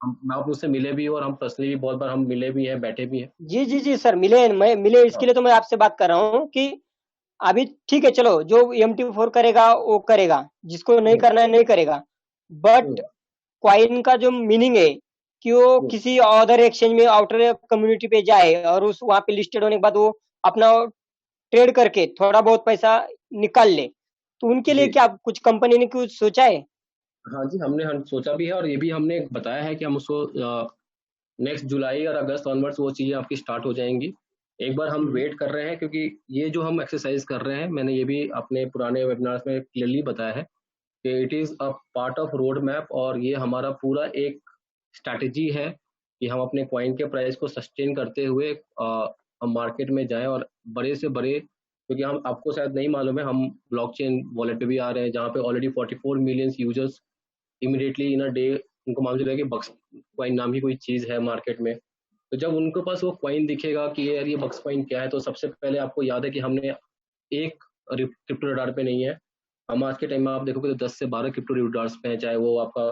Speaker 1: आप मुझसे मिले भी हो और हम पर्सनली भी बहुत बार हम मिले भी हैं, बैठे भी हैं।
Speaker 2: जी सर, मिले इसके लिए तो मैं आपसे बात कर रहा हूँ कि अभी ठीक है, चलो जो MT4 करेगा वो करेगा, जिसको नहीं करना है नहीं करेगा, बट क्वाइन का जो मीनिंग है कि वो किसी अदर एक्सचेंज में आउटर कम्युनिटी पे जाए और उस वहां पे लिस्टेड होने के बाद वो अपना ट्रेड करके थोड़ा बहुत पैसा निकाल ले, तो उनके लिए क्या कुछ कंपनी ने कुछ सोचा है?
Speaker 1: हाँ जी, हमने सोचा भी है और ये भी हमने बताया है कि हम उसको नेक्स्ट जुलाई और अगस्त ऑनवर्ड्स वो चीज़ें आपकी स्टार्ट हो जाएंगी। एक बार हम वेट कर रहे हैं क्योंकि ये जो हम एक्सरसाइज कर रहे हैं, मैंने ये भी अपने पुराने वेबिनार्स में क्लियरली बताया है कि it is a part of road map और ये हमारा पूरा एक स्ट्रैटेजी है कि हम अपने कॉइन के प्राइस को सस्टेन करते हुए हम मार्केट में जाएं और बड़े से बड़े, क्योंकि हम आपको शायद नहीं मालूम है, हम ब्लॉकचेन वॉलेट पे भी आ रहे हैं जहाँ पे already 44 million users immediately in a day उनको मालूम चलेगा कि बक्स कॉइन नाम की कोई चीज़ है मार्केट में। तो जब उनके पास वो कॉइन दिखेगा कि यार ये बक्स कॉइन क्या है, तो सबसे पहले आपको याद है कि हमने एक क्रिप्टो रडार पे नहीं है, हम आज के टाइम में आप देखोगे तो 10 से 12 क्रिप्टो रडार्स पे हैं, चाहे वो आपका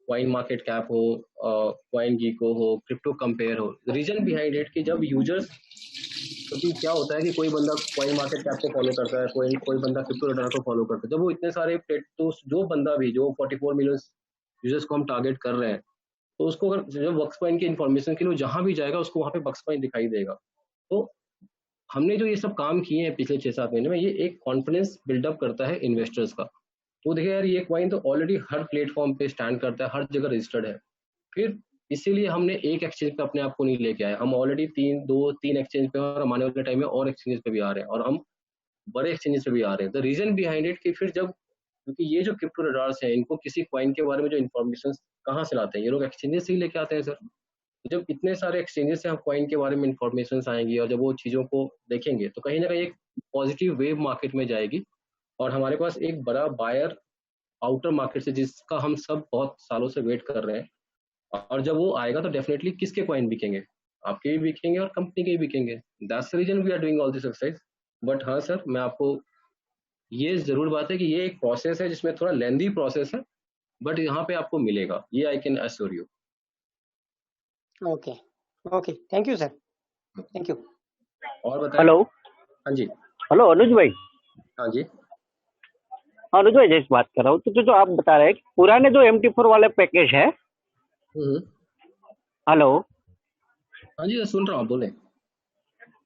Speaker 1: कॉइन मार्केट कैप हो, कॉइन गीको हो, क्रिप्टो कंपेयर हो। रीजन बिहाइंड इट कि जब यूजर्स, क्योंकि क्या होता है कि कोई बंदा कॉइन मार्केट कैप को फॉलो करता है, कोई बंदा क्रिप्टो रडार को फॉलो करता है, जब वो इतने सारे तो जो बंदा भी जो 44 मिलियन यूजर्स को हम टारगेट कर रहे हैं, तो उसको अगर जब बक्स कॉइन की इन्फॉर्मेशन के लिए जहां भी जाएगा उसको वहां पे बक्स कॉइन दिखाई देगा। तो हमने जो ये सब काम किए हैं पिछले 6-7 महीने में, ये एक कॉन्फिडेंस बिल्डअप करता है इन्वेस्टर्स का। तो देखिए यार, ये कॉइन तो ऑलरेडी हर प्लेटफॉर्म पे स्टैंड करता है, हर जगह रजिस्टर्ड है, फिर इसीलिए हमने एक एक्सचेंज पे अपने आप को नहीं लेके आए। हम ऑलरेडी 3 एक्सचेंज पे और हम आने वाले टाइम में और एक्सचेंज पे भी आ रहे हैं और हम बड़े एक्सचेंज पे भी आ रहे हैं। द रीजन बिहाइंड इट कि फिर जब, क्योंकि ये जो क्रिप्टो रडार्स हैं इनको किसी कॉइन के बारे में जो इन्फॉर्मेशन कहाँ से लाते हैं, ये लोग एक्सचेंजेस से ही लेके आते हैं सर। जब इतने सारे एक्सचेंजेस से हम कॉइन के बारे में इन्फॉर्मेशन आएंगी और जब वो चीज़ों को देखेंगे तो कहीं ना कहीं एक पॉजिटिव वेव मार्केट में जाएगी और हमारे पास एक बड़ा बायर आउटर मार्केट से, जिसका हम सब बहुत सालों से वेट कर रहे हैं, और जब वो आएगा तो डेफिनेटली किसके कॉइन बिकेंगे, आपके भी बिकेंगे और कंपनी के भी बिकेंगे। That's the reason we are doing all this exercise. But हाँ सर, मैं आपको ये जरूर बात है कि ये एक प्रोसेस है जिसमें थोड़ा लेंदी प्रोसेस है, बट यहाँ पे आपको मिलेगा, ये I can assure you.
Speaker 2: Okay, thank you sir, thank you.
Speaker 1: और बताएं।
Speaker 11: हेलो।
Speaker 1: हाँ जी।
Speaker 11: हेलो अनुज भाई।
Speaker 1: हाँ जी।
Speaker 11: अनुज भाई जैसे बात कर रहा हूँ, तो जो आप बता रहे हैं पुराने जो MT4 वाले पैकेज है। हेलो।
Speaker 1: हाँ जी, सुन रहा हूँ, बोले।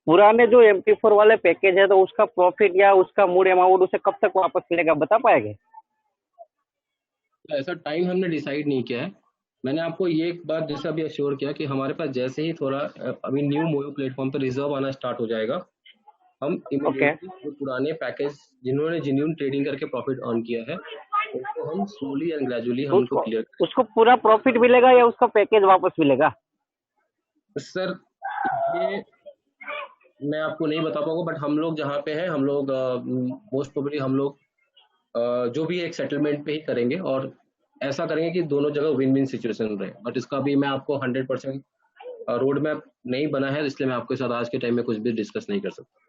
Speaker 11: पुराने जो MT4 वाले पैकेज है तो उसका प्रॉफिट या उसका मूड अमाउंट उसे कब तक वापस मिलेगा, बता पाएंगे?
Speaker 1: ऐसा टाइम हमने डिसाइड नहीं किया है। मैंने आपको ये एक बात जैसे अभी अश्योर किया कि हमारे पास जैसे ही थोड़ा अभी न्यू मोयो प्लेटफॉर्म पे रिजर्व आना स्टार्ट हो जाएगा, हम इमीडिएटली जो पुराने पैकेज जिन्होंने जेन्युइन ट्रेडिंग करके प्रॉफिट अर्न किया है उनको हम स्लोली एंड ग्रेजुअली हम उनको क्लियर
Speaker 11: उसको पूरा प्रॉफिट मिलेगा या उसका पैकेज वापस मिलेगा?
Speaker 1: सर ये मैं आपको नहीं बता पाऊंगा, बट हम लोग जहाँ पे हैं हम लोग मोस्ट प्रोबेबली हम लोग जो भी एक सेटलमेंट पे ही करेंगे और ऐसा करेंगे कि दोनों जगह विन विन सिचुएशन रहे। बट इसका भी मैं आपको 100% रोड मैप नहीं बना है, इसलिए मैं आपके साथ आज के टाइम में कुछ भी डिस्कस नहीं कर सकता।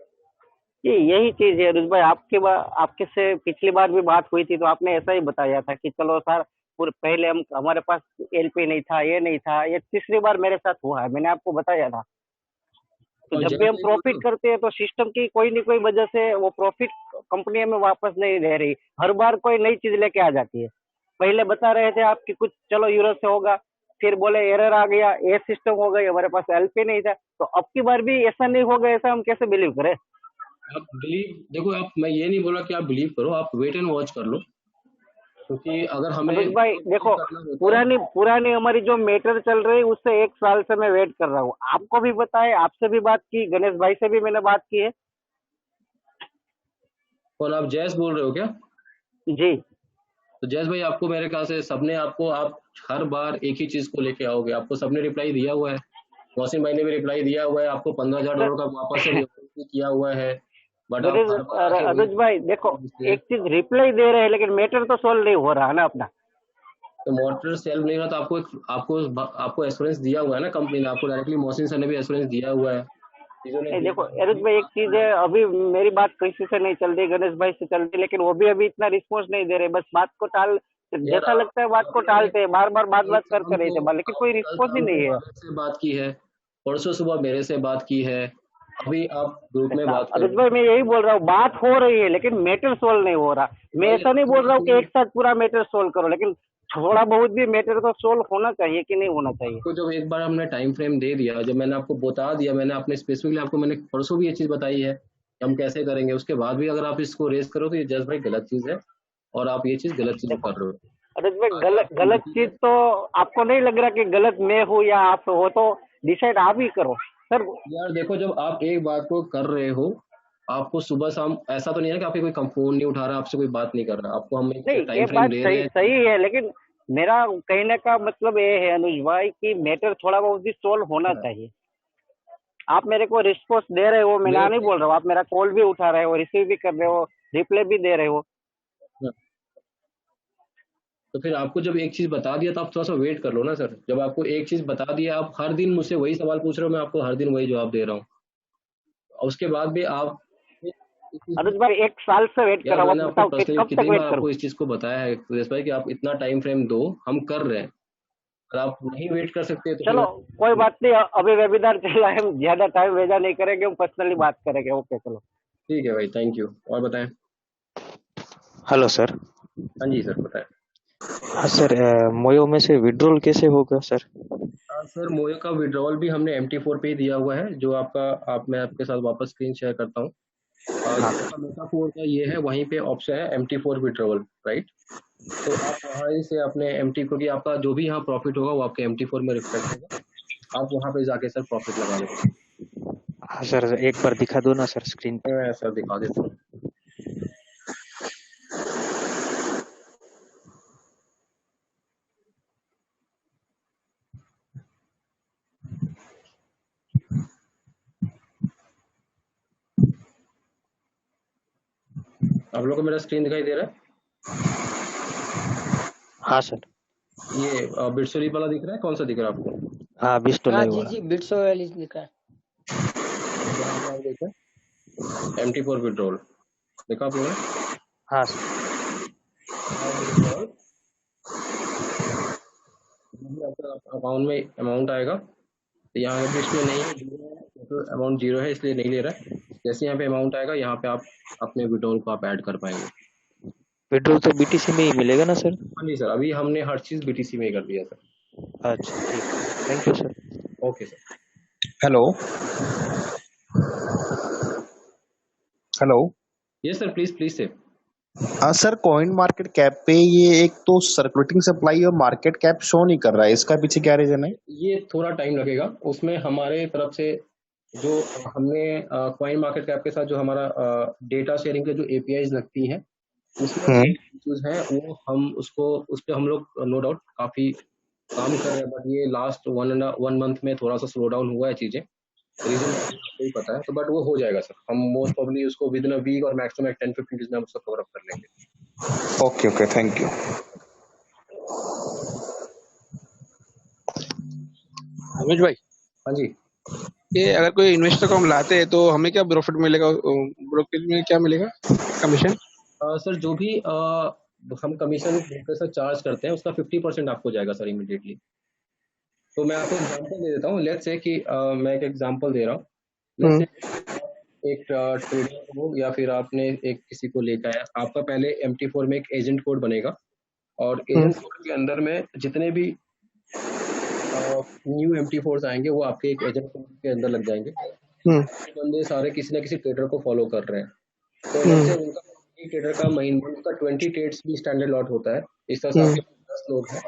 Speaker 11: यही चीज है अनुज भाई, आपके से पिछली बार भी बात हुई थी तो आपने ऐसा ही बताया था कि चलो सर पहले हमारे पास एलपी नहीं था, ये नहीं था। ये तीसरी बार मेरे साथ हुआ है, मैंने आपको बताया था। तो जब भी हम प्रॉफिट करते हैं तो सिस्टम की कोई न कोई वजह से वो प्रॉफिट कंपनी में वापस नहीं दे रही, हर बार कोई नई चीज लेके आ जाती है। पहले बता रहे थे आप कि कुछ चलो यूरो से होगा, फिर बोले एरर आ गया, ये सिस्टम हो गई, हमारे पास एलपी नहीं था। तो अब की बार भी ऐसा नहीं होगा, ऐसा हम कैसे बिलीव करें?
Speaker 1: आप बिलीव देखो, आप मैं ये नहीं बोला कि आप बिलीव करो, आप वेट एंड वॉच कर लो, क्योंकि अगर हमें
Speaker 11: भाई देखो पुरानी हमारी जो मैटर चल रही है उससे 1 साल से मैं वेट कर रहा हूँ। आपको भी पता है, आपसे भी बात की, गणेश भाई से भी मैंने बात की है।
Speaker 1: कौन आप जैस बोल रहे हो क्या?
Speaker 11: जी।
Speaker 1: तो जैस भाई आपको मेरे ख्याल से सबने आपको आप हर बार एक ही चीज को लेके आओगे, आपको सबने रिप्लाई दिया हुआ है, मोहसिन भाई ने भी रिप्लाई दिया हुआ है, आपको $15,000 का वापस से किया हुआ है। बट
Speaker 11: अनुज भाई देखो, एक चीज रिप्लाई दे रहे हैं लेकिन मैटर तो सॉल्व नहीं हो रहा है ना अपना।
Speaker 1: तो मोटर सेल्फ नहीं रहा तो आपको एश्योरेंस दिया हुआ है ना कंपनी ने, आपको डायरेक्टली मोहसिन सर ने भी एश्योरेंस दिया हुआ है।
Speaker 11: देखो अनुज भाई, एक चीज है, अभी मेरी बात किसी से नहीं चल रही, गणेश भाई से चल रही, लेकिन वो भी अभी इतना रिस्पॉन्स नहीं दे रहे। बस बात को टाल, जैसा लगता है बात को टालते हैं, बार बार बात करते रहते हैं, लेकिन कोई रिस्पॉन्स ही नहीं है।
Speaker 1: से बात की है, परसों सुबह मेरे से बात की है, अभी आप ग्रुप में बात
Speaker 11: अनुज भाई मैं यही बोल रहा हूँ, बात हो रही है लेकिन मैटर सोल्व नहीं हो रहा। मैं ऐसा नहीं बोल रहा हूँ कि एक साथ पूरा मैटर सोल्व करो, लेकिन थोड़ा बहुत भी मैटर तो सोल्व होना चाहिए कि नहीं होना चाहिए।
Speaker 1: तो जब एक बार हमने टाइम फ्रेम दे दिया, जब मैंने आपको बता दिया, मैंने अपने स्पेसिफिकली आपको मैंने परसों भी ये चीज बताई है कि हम कैसे करेंगे, उसके बाद भी अगर आप इसको रेस करो तो ये जस्ट भाई गलत चीज है और आप ये चीज गलत चीज कर रहे हो।
Speaker 11: अरे भाई गलत चीज तो आपको नहीं लग रहा कि गलत मैं हूँ या आप हो, तो डिसाइड आप ही करो सर।
Speaker 1: यार देखो, जब आप एक बात को कर रहे हो, आपको सुबह शाम ऐसा तो नहीं है कि आपके कोई फोन नहीं उठा रहा, आपसे कोई बात नहीं कर रहा, आपको हम टाइम फ्रेम दे रहे हैं।
Speaker 11: सही है, लेकिन मेरा कहने का मतलब ये है अनुज भाई कि मैटर थोड़ा बहुत भी सोल्व होना चाहिए। आप मेरे को रिस्पॉन्स दे रहे हो, मैं ना नहीं बोल रहा हूँ, आप मेरा कॉल भी उठा रहे हो, रिसीव भी कर रहे हो, रिप्लाई भी दे रहे हो।
Speaker 1: तो फिर आपको जब एक चीज बता दिया तो आप थोड़ा सा वेट कर लो ना सर। जब आपको एक चीज बता दिया, आप हर दिन मुझसे वही सवाल पूछ रहे हो, मैं आपको हर दिन वही जवाब दे रहा हूँ, उसके बाद भी आप
Speaker 11: अनुज भाई 1 साल से वेट कर रहा हूँ, बताओ कब तक वेट करूं?
Speaker 1: आपको इस चीज को बताया है सुरेश भाई कि आप इतना टाइम फ्रेम दो, हम कर रहे हैं, अगर आप नहीं वेट कर सकते तो
Speaker 11: चलो कोई बात नहीं, अभी वेबिनार चल रहा है, हम ज्यादा टाइम वेजा नहीं करेंगे, हम पर्सनली बात करेंगे। ओके चलो
Speaker 1: ठीक है भाई, थैंक यू। और बताएं।
Speaker 12: Hello sir.
Speaker 1: हाँ जी सर बताएं।
Speaker 12: हाँ सर, मोयो में से विड्रॉल कैसे होगा सर?
Speaker 1: सर मोयो का विड्रॉल भी हमने MT4 पे ही दिया हुआ है, जो मैं आपके साथ वापस स्क्रीन शेयर करता हूँ। मेटा4 का ये है, वहीं पे ऑप्शन है MT4 विड्रॉल, राइट? तो आप वहाँ से अपने MT, क्योंकि आपका जो भी यहाँ प्रॉफिट होगा वो आपके MT4 में रिफ्लेक्ट होगा, आप वहाँ पे जाके सर प्रॉफिट लगा लेंगे।
Speaker 12: हाँ सर, एक बार दिखा दो ना सर स्क्रीन पे।
Speaker 1: मैं सर दिखा देता हूँ। आप लोगों को मेरा स्क्रीन दिखाई दे रहा है?
Speaker 12: हाँ सर।
Speaker 1: ये बिट्सोली वाला दिख रहा है? कौन सा दिख रहा है आपको?
Speaker 12: हाँ बिट्सोली
Speaker 2: जी जी बिट्सोली दिख रहा है।
Speaker 1: MT4 विड्रॉल देखा आप लोगों ने?
Speaker 12: हाँ सर।
Speaker 1: अकाउंट में अमाउंट आएगा तो यहाँ पे इसमें नहीं है, तो अमाउंट 0 है इसलिए नहीं ले रहा है। जैसे यहाँ पे अमाउंट आएगा, यहाँ पे आप अपने विड्रॉल को आप ऐड कर पाएंगे।
Speaker 12: विड्रॉल तो BTC में ही मिलेगा ना सर?
Speaker 1: हाँ जी सर, अभी हमने हर चीज BTC में ही कर दिया सर।
Speaker 12: अच्छा ठीक है, thank you sir.
Speaker 1: Okay sir.
Speaker 4: Hello hello.
Speaker 1: Yes sir, please से।
Speaker 4: सर कॉइन मार्केट कैप पे ये एक तो सर्कुलेटिंग सप्लाई और मार्केट कैप शो नहीं कर रहा है, इसका पीछे क्या रीजन है?
Speaker 1: ये थोड़ा टाइम लगेगा, उसमें हमारे तरफ से जो हमने कॉइन मार्केट कैप के साथ जो हमारा डेटा शेयरिंग के जो APIs लगती हैं, उसमें इश्यूज हैं वो हम उसको उस पर हम लोग नो डाउट काफी काम कर रहे हैं, बट ये लास्ट 1 मंथ में थोड़ा सा स्लो डाउन हुआ है चीजें, रीजन आपको ही पता है, तो बट वो हो जाएगा सर, हम मोस्ट प्रोबेबली उसको विद इन अ वीक और मैक्सिमम 10-15 डेज में हम उसको कवर अप कर लेंगे।
Speaker 4: Okay, thank you.
Speaker 13: अनुज भाई,
Speaker 1: हाँ जी,
Speaker 13: ये अगर कोई इन्वेस्टर को हम लाते हैं तो हमें क्या प्रॉफिट मिलेगा, ब्रोकरेज में क्या मिलेगा कमीशन?
Speaker 1: सर जो भी हम कमीशन ब्रोकर से चार्ज करते हैं उसका 50% आपको जाएगा सर इमीडिएटली। तो मैं आपको एग्जांपल दे देता हूँ, लेट्स से कि मैं एक एग्जांपल दे रहा हूँ, लेट्स से एक ट्रेडर हो या फिर आपने एक किसी को लेकर आया, आपका पहले MT4 में एक एजेंट कोड बनेगा और एजेंट कोड के अंदर में जितने भी न्यू MT4s आएंगे वो आपके एक एजेंट कोड के अंदर लग जाएंगे। बंदे सारे किसी ना किसी ट्रेडर को फॉलो कर रहे हैं, तो जैसे उनका ट्रेडर का महीने का 20 ट्रेड्स भी स्टैंडर्ड लॉट होता है, इस तरह से आपके 10 लोग हैं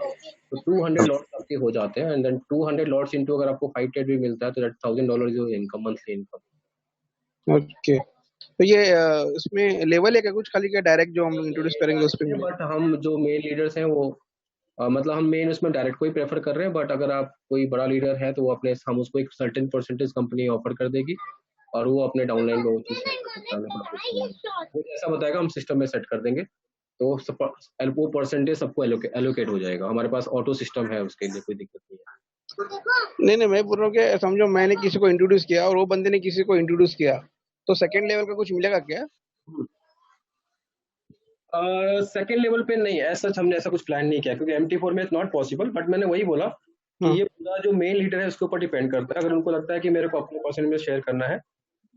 Speaker 1: तो 200 लॉट्स आपके हो जाते हैं, एंड देन 200 लॉट्स इनटू अगर आपको 5 ट्रेड भी मिलता है तो that $1000 is your income, monthly income.
Speaker 13: Okay, तो ये इसमें लेवल है क्या कुछ, खाली क्या डायरेक्ट जो हम इंट्रोड्यूस करेंगे उस पे?
Speaker 1: बट हम जो मेन लीडर्स हैं वो मतलब हम मेन उसमें डायरेक्ट को ही प्रेफर कर रहे हैं, बट अगर आप कोई बड़ा लीडर है तो वो अपने हम उसको एक सर्टेन परसेंटेज कंपनी ऑफर कर देगी और वो अपने डाउनलाइन में वो चीज वो ऐसा बताएगा, हम सिस्टम में सेट कर देंगे तो वो परसेंटेज सबको एलोकेट हो जाएगा। हमारे पास ऑटो सिस्टम है, उसके लिए कोई दिक्कत नहीं है।
Speaker 13: नहीं, मैं बोल रहा हूँ कि समझो मैंने किसी को इंट्रोड्यूस किया और वो बंदे ने किसी को इंट्रोड्यूस किया, तो सेकंड लेवल का कुछ मिलेगा क्या?
Speaker 1: सेकंड लेवल पे नहीं, ऐसा हमने ऐसा कुछ प्लान नहीं किया क्योंकि MT4 में इट्स नॉट पॉसिबल, बट मैंने वही बोला कि ये पूरा जो मेन लीडर है उसके ऊपर डिपेंड करता है। अगर उनको लगता है कि मेरे को अपने परसेंट में शेयर करना है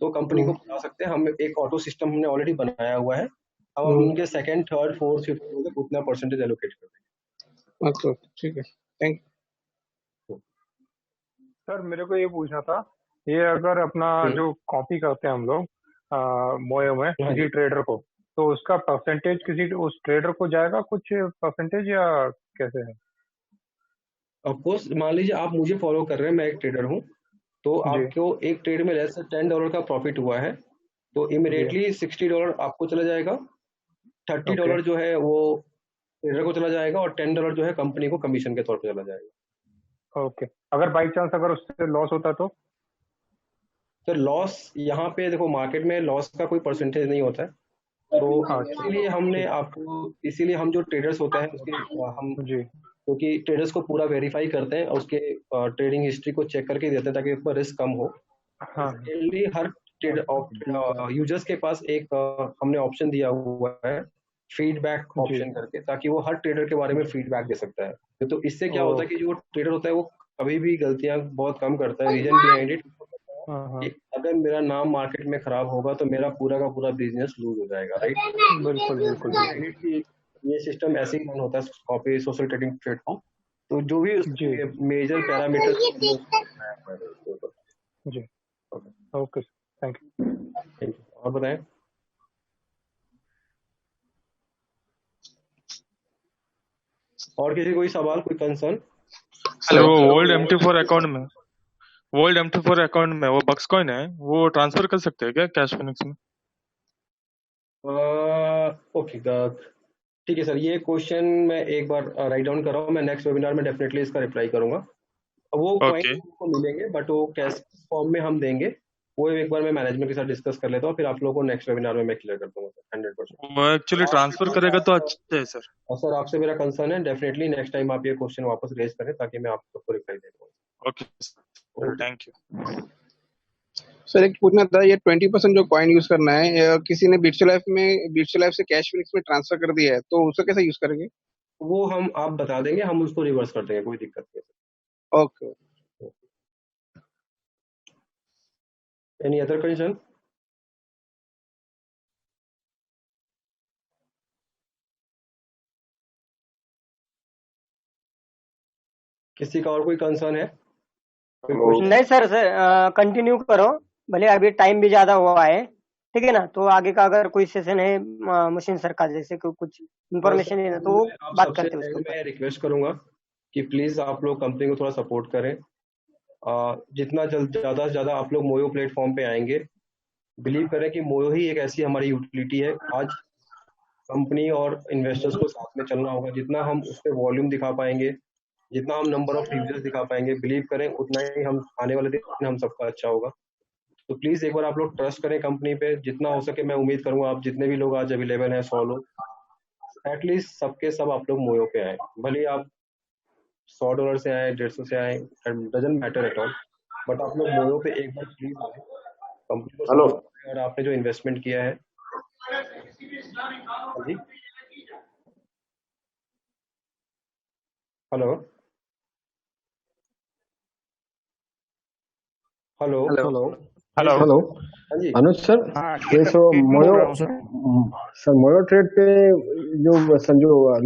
Speaker 1: तो कंपनी को बता सकते हैं, हम एक ऑटो सिस्टम हमने ऑलरेडी बनाया हुआ है, अब हम उनके सेकंड, थर्ड, फोर्थ, फिफ्थ उतना परसेंटेज एलोकेट कर देंगे।
Speaker 13: अच्छा, ठीक है, थैंक यू।
Speaker 14: सर मेरे को ये पूछना था, ये अगर अपना जो कॉपी करते हैं हम लोग मोयो में किसी ट्रेडर को, तो उसका परसेंटेज किसी उस ट्रेडर को जाएगा कुछ परसेंटेज या कैसे है?
Speaker 1: ऑफकोर्स मान लीजिए आप मुझे फॉलो कर रहे हैं, मैं एक ट्रेडर हूँ, तो आपको एक ट्रेड में लेस $10 का प्रॉफिट हुआ है तो इमीडिएटली $60 आपको चला जाएगा, $30 जो है वो ट्रेडर को चला जाएगा और $10 जो है कंपनी को कमीशन के तौर पर चला जाएगा।
Speaker 14: ओके, अगर बाई चांस अगर उससे लॉस होता तो
Speaker 1: लॉस यहाँ पे देखो, मार्केट में लॉस का कोई परसेंटेज नहीं होता है, तो इसीलिए हमने आपको, इसीलिए हम जो ट्रेडर्स होते हैं उसके हम क्योंकि ट्रेडर्स को पूरा वेरीफाई करते हैं, उसके ट्रेडिंग हिस्ट्री को चेक करके देते हैं ताकि उस पर रिस्क कम हो। हर यूजर्स के पास एक हमने ऑप्शन दिया हुआ है फीडबैक ऑप्शन करके, ताकि वो हर ट्रेडर के बारे में फीडबैक दे सकता है। तो इससे क्या होता है कि जो ट्रेडर होता है वो कभी भी गलतियां बहुत कम करता है। रीजन बिहाइंड इट, अगर मेरा नाम मार्केट में खराब होगा तो मेरा पूरा का पूरा बिजनेस लूज हो जाएगा, राइट? बिल्कुल। ये सिस्टम ऐसे ही रन होता है कॉपी सोशल ट्रेडिंग प्लेटफॉर्म, तो जो भी मेजर पैरामीटर
Speaker 14: जी। Okay, thank you.
Speaker 1: और बताएं। और किसी कोई सवाल, कोई कंसर्न?
Speaker 15: सर वो ओल्ड MT4 अकाउंट में वो बक्स कॉइन है, वो ट्रांसफर कर सकते हैं क्या कैश फिनिक्स में?
Speaker 1: ओके, ठीक है सर, ये क्वेश्चन मैं एक बार राइट डाउन कर रहा हूँ, मैं नेक्स्ट वेबिनार में डेफिनेटली इसका रिप्लाई करूंगा। वो कॉइन को मिलेंगे बट वो कैश फॉर्म में हम देंगे, वो एक बार मैं मैनेजमेंट के साथ डिस्कस कर लेता हूँ, फिर आप लोगों को नेक्स्ट वेबिनार में मैं क्लियर कर दूंगा सर 100%।
Speaker 15: वो एक्चुअली ट्रांसफर करेगा तो अच्छा है सर।
Speaker 1: और सर आपसे मेरा कंसर्न है, डेफिनेटली नेक्स्ट टाइम आप ये क्वेश्चन वापस रेज करें ताकि मैं आपको रिप्लाई दे दूँ।
Speaker 15: Okay, thank you.
Speaker 13: सर एक पूछना था, ये 20% जो कॉइन यूज करना है, किसी ने बिट्सो लाइफ से कैश फिनिक्स में ट्रांसफर कर दिया है तो उसको कैसे यूज करेंगे?
Speaker 1: वो हम आप बता देंगे, हम उसको रिवर्स कर देंगे, कोई दिक्कत नहीं।
Speaker 13: ओके।
Speaker 1: Any other question? किसी का और कोई कंसर्न है?
Speaker 2: नहीं सर, कंटिन्यू करो, भले अभी टाइम भी ज्यादा हुआ है, ठीक है ना? तो आगे का अगर कोई सेशन है मशीन सर का, जैसे कुछ इन्फॉर्मेशन है तो बात करते हैं।
Speaker 1: मैं रिक्वेस्ट करूंगा कि प्लीज आप लोग कंपनी को थोड़ा सपोर्ट करें, जितना ज्यादा से ज्यादा आप लोग मोयो प्लेटफॉर्म पे आएंगे, बिलीव करें कि मोयो ही एक ऐसी हमारी यूटिलिटी है। आज कंपनी और इन्वेस्टर्स को साथ में चलना होगा। जितना हम उस पर वॉल्यूम दिखा पाएंगे, जितना हम नंबर ऑफ यूजर्स दिखा पाएंगे, बिलीव करें उतना ही हम आने वाले दिन हम सबका अच्छा होगा। तो प्लीज एक बार आप लोग ट्रस्ट करें कंपनी पे, जितना हो सके। मैं उम्मीद करूंगा आप जितने भी लोग आज अवेलेबल हैं, 100 लोग, एटलीस्ट सबके सब आप लोग मोयो पे आए। भले ही आप $100 से आए, 150 से आए, doesn't matter at all, but आप लोग मोयो पे एक बार प्लीज आए, कंपनी को
Speaker 9: हेलो
Speaker 1: सपोर्ट करें और आपने जो इन्वेस्टमेंट किया है। हाँ जी, hello hello
Speaker 16: hello
Speaker 1: hello
Speaker 16: hello
Speaker 1: हाँ जी,
Speaker 16: अनुज सर,
Speaker 8: हाँ
Speaker 16: ये सो मोयो
Speaker 8: बोल रहा हूँ सर।
Speaker 16: सर मोयो ट्रेड पे जो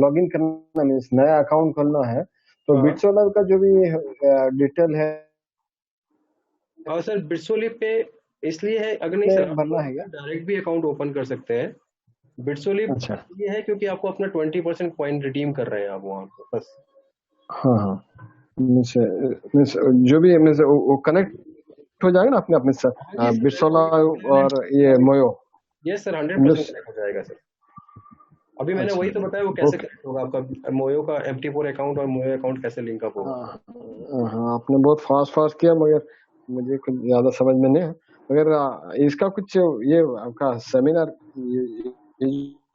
Speaker 16: लॉगिन करना मीन्स नया अकाउंट खोलना है, तो
Speaker 1: हाँ
Speaker 16: बिटसोलर का जो भी डिटेल है
Speaker 1: और सर बिट्सोली पे इसलिए है, अगर नहीं सर आप
Speaker 16: भरना है क्या?
Speaker 1: डायरेक्ट भी अकाउंट ओपन कर सकते हैं। बिट्सोली
Speaker 16: अच्छा,
Speaker 1: ये है क्योंकि आपको अपना 20% पॉइंट रिडीम कर रहे हैं आप वहाँ पे बस।
Speaker 16: हाँ हाँ, मीन्स जो भी मीन्स वो कनेक्ट हो जाएगा ना अपने अपने
Speaker 1: हाँ
Speaker 16: सर,
Speaker 1: जी सर,
Speaker 16: बिटसोलर और ये मोयो।
Speaker 1: यस सर, 100%
Speaker 16: मीन्स
Speaker 1: कनेक्ट हो जाएगा सर। अभी मैंने
Speaker 16: अच्छा,
Speaker 1: वही तो बताया वो कैसे
Speaker 16: ओके।
Speaker 1: कनेक्ट होगा आपका मोयो का MT4 अकाउंट और मोयो अकाउंट कैसे लिंक अप होगा।
Speaker 16: हाँ, आपने बहुत फास्ट किया, मगर मुझे कुछ ज्यादा समझ में नहीं है। मगर इसका कुछ ये आपका सेमिनार ये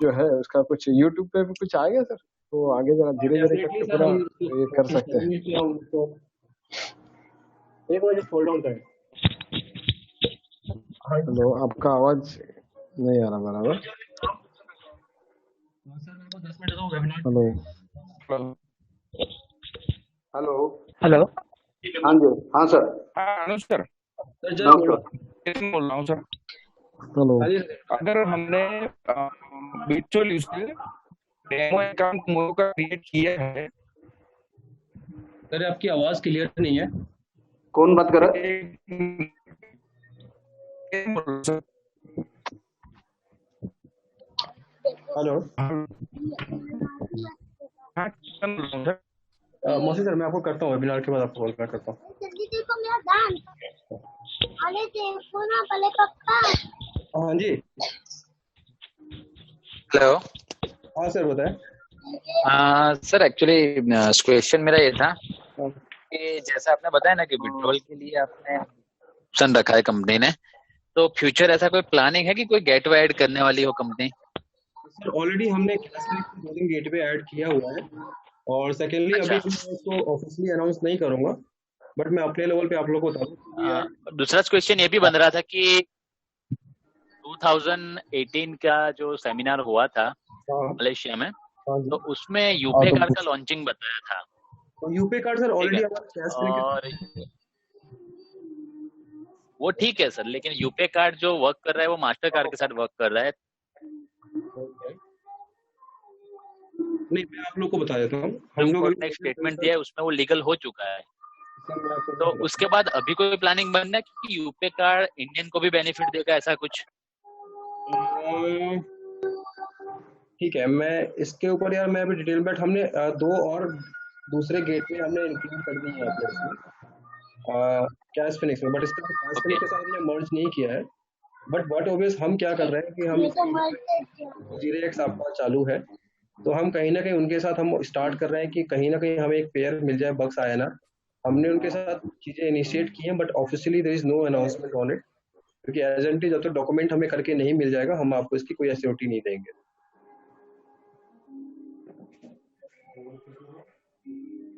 Speaker 16: जो है उसका कुछ यूट्यूब पे भी कुछ आएगा सर? तो आगे जरा धीरे धीरे
Speaker 1: डेफिनेटली
Speaker 16: करके
Speaker 1: सर,
Speaker 16: पूरा
Speaker 1: हम
Speaker 16: ये कर
Speaker 1: कोशिश
Speaker 16: सकते हैं।
Speaker 1: करेंगे कि हम उसको एक बार जस्ट होल्ड ऑन करें।
Speaker 16: हेलो, आपका आवाज नहीं आ रहा बराबर। हेलो
Speaker 9: हेलो
Speaker 2: हेलो
Speaker 9: हाँ जी हाँ सर
Speaker 8: हाँ Anuj sir,
Speaker 1: sir just hold on.
Speaker 8: Kishan बोल रहा हूँ सर।
Speaker 16: हेलो
Speaker 1: हाँ जी
Speaker 8: अगर हमने बिटसोली से डेमो अकाउंट मोयो का क्रिएट किया है,
Speaker 1: सर आपकी आवाज क्लियर नहीं है।
Speaker 9: कौन बात कर रहा है?
Speaker 8: सर
Speaker 1: हेलो
Speaker 8: हाँ किशन बोल रहा हूँ सर।
Speaker 1: मौसी सर, मैं आपको करता हूँ वेबिनार के बाद आपको कॉल बैक करता हूँ। हाँ जी,
Speaker 17: हेलो
Speaker 1: हाँ सर बताएं।
Speaker 17: सर, एक्चुअली क्वेश्चन मेरा ये था कि जैसा आपने बताया ना कि विड्रॉल के लिए आपने ऑप्शन रखा है कंपनी ने, तो फ्यूचर ऐसा कोई प्लानिंग है कि कोई गेटवे ऐड करने वाली हो कंपनी?
Speaker 1: सर ऑलरेडी हमने कैशबैक गेटवे ऐड किया हुआ है, और सेकेंडली अभी मैं इसको ऑफिशियली अनाउंस नहीं करूंगा, बट मैं अपने लेवल पे आप लोगों को बता दूं।
Speaker 17: दूसरा क्वेश्चन ये भी बन रहा था कि 2018 का जो सेमिनार हुआ था मलेशिया में, तो उसमें यूपे कार्ड का लॉन्चिंग बताया था।
Speaker 1: तो यूपे कार्ड सर ऑलरेडी
Speaker 17: और वो ठीक है सर, लेकिन यूपे कार्ड जो वर्क कर रहा है वो मास्टर कार्ड के साथ वर्क कर रहा है।
Speaker 1: नहीं, मैं आप लोग को बता देता हूँ।
Speaker 17: हम लोग ने स्टेटमेंट दिया है उसमें वो लीगल हो चुका है, तो उसके बाद अभी कोई प्लानिंग बनना है कि यूपे कार्ड इंडियन को भी बेनिफिट देगा, ऐसा कुछ?
Speaker 1: ठीक है, मैं इसके ऊपर यार मैं अभी डिटेल, बट हमने 2 और दूसरे गेट में हमने इंक्लूड कर दी है इसमें कैश फिनिक्स में, बट इसका कैश फिनिक्स के साथ हमने मर्ज नहीं किया है। बट व्हाट ऑब्वियस हम क्या कर रहे हैं कि हम जीरेक्स आपका चालू है, तो हम कहीं ना कहीं उनके साथ हम स्टार्ट कर रहे हैं कि कहीं ना कहीं हमें एक पेयर मिल जाए, बक्स आया ना। हमने उनके साथ चीजें इनिशिएट की हैं, but officially there is no announcement on it, क्योंकि एजेंटली जब तक डॉक्यूमेंट हमें करके नहीं मिल जाएगा हम आपको इसकी कोई एश्योरिटी नहीं देंगे।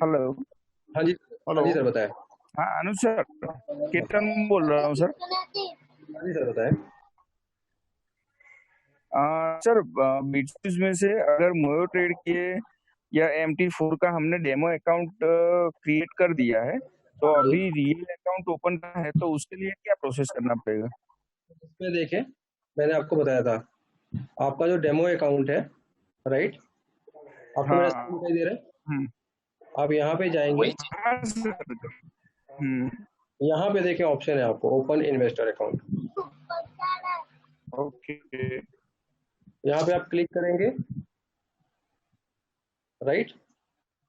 Speaker 8: हेलो
Speaker 1: हाँ जी
Speaker 8: हेलो
Speaker 1: हाँ जी सर बताएं।
Speaker 8: हाँ अनुज सर, कीर्तन बोल रहा हूँ सर।
Speaker 1: हाँ जी सर बताएं।
Speaker 8: सर बिटसोली में से अगर मोयो ट्रेड किए या MT4 का हमने डेमो अकाउंट क्रिएट कर दिया है, तो अभी रियल अकाउंट ओपन करना है, तो उसके लिए क्या प्रोसेस करना पड़ेगा?
Speaker 1: इसमें देखें, मैंने आपको बताया था आपका जो डेमो अकाउंट है, राइट, आपको मेरा स्क्रीन दिखाई दे रहा है? आप यहाँ पे जाएंगे, यहाँ पे देखें ऑप्शन है आपको ओपन इन्वेस्टर अकाउंट।
Speaker 8: ओके,
Speaker 1: यहाँ पे आप क्लिक करेंगे, राइट,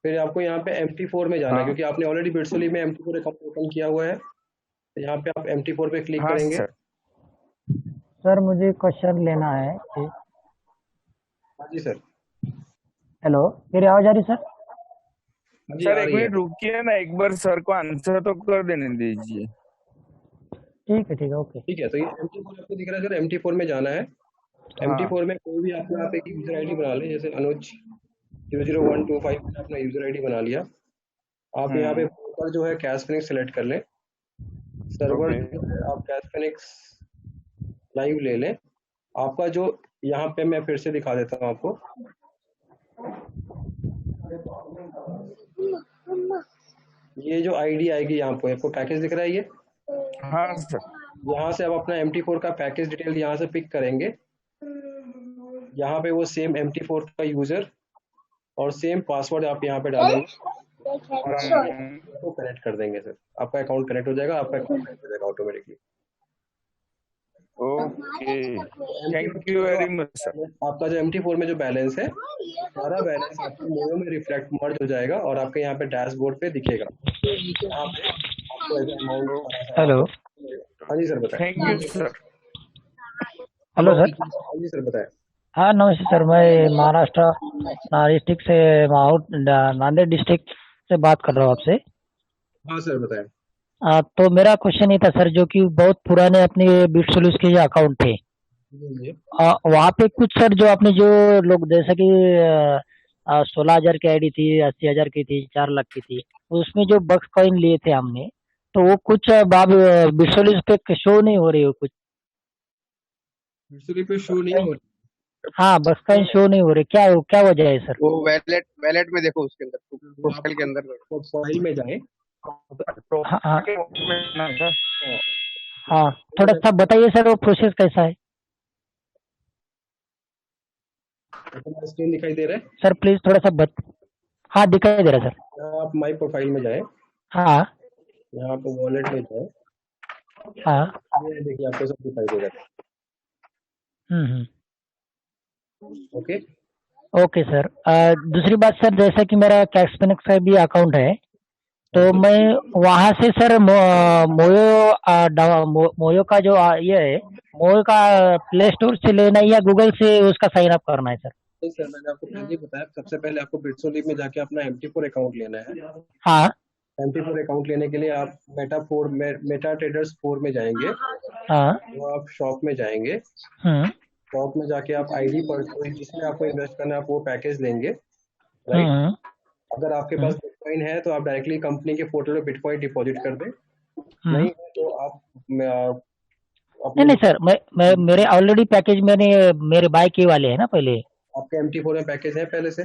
Speaker 1: फिर आपको यहाँ पे MT4 में जाना है, क्योंकि आपने ऑलरेडी बिटसोली में MT4 अकाउंट ओपन किया हुआ है, तो यहाँ पे आप MT4 पे क्लिक करेंगे।
Speaker 2: सर मुझे क्वेश्चन लेना है कि
Speaker 1: हाँ जी सर।
Speaker 18: हेलो, मेरी आवाज आ रही सर?
Speaker 1: हाँ जी
Speaker 8: सर
Speaker 1: आ
Speaker 8: एक
Speaker 1: रही है।
Speaker 8: मिनट रुकिए ना, एक बार सर को आंसर तो कर देने दीजिए।
Speaker 18: ठीक है ओके।
Speaker 1: ठीक है, तो ये MT4 आपको दिख रहा है सर, MT4 में जाना है।
Speaker 8: हाँ
Speaker 1: MT4 में कोई भी आप यहाँ पे यूजर आईडी बना लें, जैसे अनुज 00125 में अपना यूजर आईडी बना लिया। आप यहाँ पे ऊपर जो है कैश फिनिक्स सेलेक्ट कर लें। सर्वर जो है आप कैश फिनिक्स लाइव ले लें। आपका जो यहाँ पे मैं फिर से दिखा देता हूँ आपको। ये जो आईडी आएगी यहाँ पे आपको पैकेज दिख रहा है ये।
Speaker 8: हाँ सर।
Speaker 1: यहाँ से आप अपना MT4 का पैकेज डिटेल यहाँ से पिक करेंगे। यहाँ पे वो सेम MT4 का यूजर और सेम पासवर्ड आप यहाँ पे डालेंगे और तो कनेक्ट कर देंगे सर। आपका अकाउंट कनेक्ट हो जाएगा, आपका अकाउंट कनेक्ट हो जाएगा automatically.
Speaker 8: Okay, thank you very much sir.
Speaker 1: आपका जो MT4 में जो बैलेंस है, सारा बैलेंस आपके मोयो में रिफ्लेक्ट मर्ज हो जाएगा और आपके यहाँ पे डैशबोर्ड पे दिखेगा। यहाँ पे आपको अमाउंट।
Speaker 18: हेलो।
Speaker 1: हाँ जी सर बताएं।
Speaker 8: Thank you sir.
Speaker 18: Hello sir.
Speaker 1: हाँ जी सर बताएं।
Speaker 18: हाँ नमस्ते सर, मैं महाराष्ट्र डिस्ट्रिक्ट से नांदेड़ डिस्ट्रिक्ट से बात कर रहा हूँ आपसे।
Speaker 1: हाँ सर बताएं।
Speaker 18: तो मेरा क्वेश्चन ये था सर, जो कि बहुत पुराने अपने बिट सोल्यूशन के जो अकाउंट थे, वहाँ पे कुछ सर जो आपने जो लोग जैसे कि 16,000 की आईडी थी, 80,000 की थी, 4 लाख की थी, उसमें जो बक्स कॉइन लिए थे हमने, तो वो कुछ बिट सोल्यूशन पे शो नहीं हो रही हो कुछ।
Speaker 1: पे शो नहीं हो रही।
Speaker 18: हाँ बक्स कॉइन शो नहीं हो रही, क्या वजह है सर?
Speaker 13: वो वैलेट में देखो, उसके अंदर प्रोफाइल के अंदर
Speaker 1: प्रोफाइल में जाए।
Speaker 18: हाँ थोड़ा सा बताइए सर वो प्रोसेस कैसा है?
Speaker 1: स्क्रीन दिखाई दे रहा है
Speaker 18: सर प्लीज थोड़ा सा हाँ दिखाई दे रहा है सर।
Speaker 1: आप माई प्रोफाइल में जाए।
Speaker 18: हाँ
Speaker 1: यहाँ पे वॉलेट में जाए।
Speaker 18: हाँ
Speaker 1: ये देखिए आपको सब दिखाई दे रहा है। Okay
Speaker 18: okay sir. दूसरी बात सर, जैसा कि मेरा कैश फिनिक्स का भी अकाउंट है, तो मैं वहाँ से सर मोयो का जो ये है, मोयो का प्ले स्टोर से लेना है या गूगल से उसका साइन अप करना है सर?
Speaker 1: नहीं सर, मैंने आपको पहले ही बताया, सबसे पहले आपको बिटसोलिप में जाके अपना MT4 अकाउंट लेना है।
Speaker 18: हाँ
Speaker 1: MT4 अकाउंट लेने के लिए आप मेटा ट्रेडर्स 4 में जाएंगे।
Speaker 18: हाँ
Speaker 1: तो आप शॉप में जाएंगे। शॉप में जाके आप आईडी पर जिसमें आपको इन्वेस्ट करना है आप वो पैकेज लेंगे, राइट। अगर आपके पास बिटकॉइन है तो आप डायरेक्टली कंपनी के पोर्टल में बिटकॉइन डिपॉजिट कर दें। नहीं है तो आप
Speaker 18: नहीं सर, मैं मेरे ऑलरेडी पैकेज मेरे बाय किए वाले है ना पहले।
Speaker 1: आपके MT4 में पैकेज है पहले से?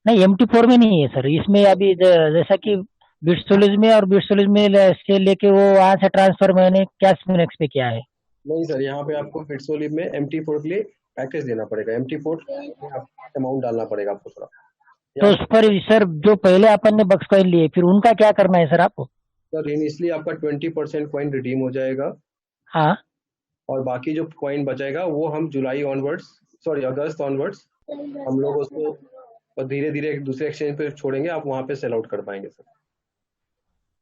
Speaker 18: नहीं MT4 में नहीं है सर, इसमें अभी जैसा कि बिटसोलिज में और बिटसोलिज में से लेके वो वहाँ से ट्रांसफर मैंने कैश फिनिक्स पे किया है।
Speaker 1: नहीं सर, यहाँ पे आपको बिटसोलिप में MT4 के लिए पैकेज देना पड़ेगा। MT4 अमाउंट डालना पड़ेगा आपको थोड़ा।
Speaker 18: तो उस पर सर जो पहले अपन ने बक्स कॉइन लिए, फिर उनका क्या करना है सर आपको?
Speaker 1: सर इसलिए आपका 20% कॉइन रिडीम हो जाएगा।
Speaker 18: हाँ
Speaker 1: और बाकी जो कॉइन बचेगा वो हम अगस्त ऑनवर्ड्स हम लोग उसको धीरे धीरे एक दूसरे एक्सचेंज पे छोड़ेंगे, आप वहाँ पे सेल आउट कर पाएंगे सर।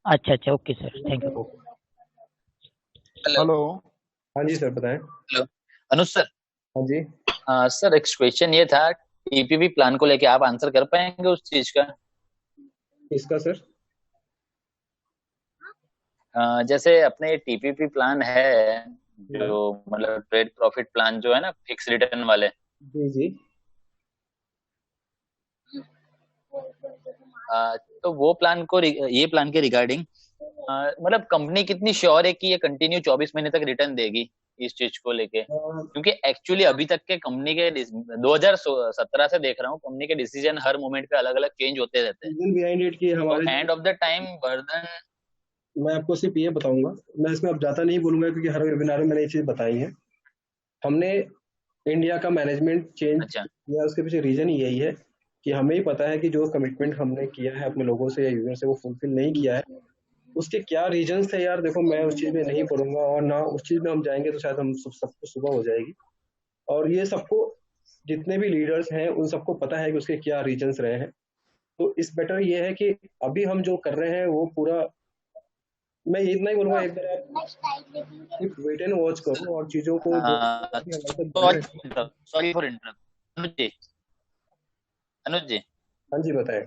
Speaker 18: अच्छा okay sir, thank you.
Speaker 8: Hello.
Speaker 1: हाँ जी सर बताएं।
Speaker 17: हेलो अनुज सर।
Speaker 1: हाँ जी
Speaker 17: सर एक क्वेश्चन ये था, टीपीपी प्लान को लेके आप आंसर कर पाएंगे उस चीज का?
Speaker 1: इसका सर
Speaker 17: जैसे अपने टीपीपी प्लान है जो मतलब ट्रेड प्रॉफिट प्लान जो है ना, फिक्स रिटर्न वाले।
Speaker 1: जी
Speaker 17: तो वो प्लान को ये प्लान के रिगार्डिंग मतलब कंपनी कितनी श्योर है कि ये कंटिन्यू 24 महीने तक रिटर्न देगी इस चीज को लेके? क्योंकि एक्चुअली अभी तक के कंपनी के 2017 से देख रहा हूँ, कंपनी के डिसीजन हर मोमेंट पे अलग अलग चेंज होते रहते हैं। End of the time burden
Speaker 1: मैं आपको सिर्फ ये बताऊंगा, मैं इसमें अब ज्यादा नहीं बोलूंगा क्योंकि हर वेबिनार में मैंने ये चीज बताई है। हमने इंडिया का मैनेजमेंट चेंज किया, उसके पीछे रीजन यही है कि हमें ही पता है कि जो कमिटमेंट हमने किया है अपने लोगों से या यूजर से वो फुलफिल नहीं किया है। उसके क्या रीजंस थे यार, देखो मैं उस चीज में नहीं पढ़ूंगा और ना उस चीज में हम जाएंगे तो शायद हम सबको सुबह हो जाएगी। और ये सबको जितने भी लीडर्स हैं उन सबको पता है कि उसके क्या रीजंस रहे हैं। तो इस बेटर ये है कि अभी हम जो कर रहे हैं वो पूरा, मैं इतना ही बोलूंगा, एक बार वेट एंड वॉच करो और चीजों को
Speaker 17: सॉरी फॉर इंटरप्ट। अनुज जी
Speaker 1: हाँ जी बताएं।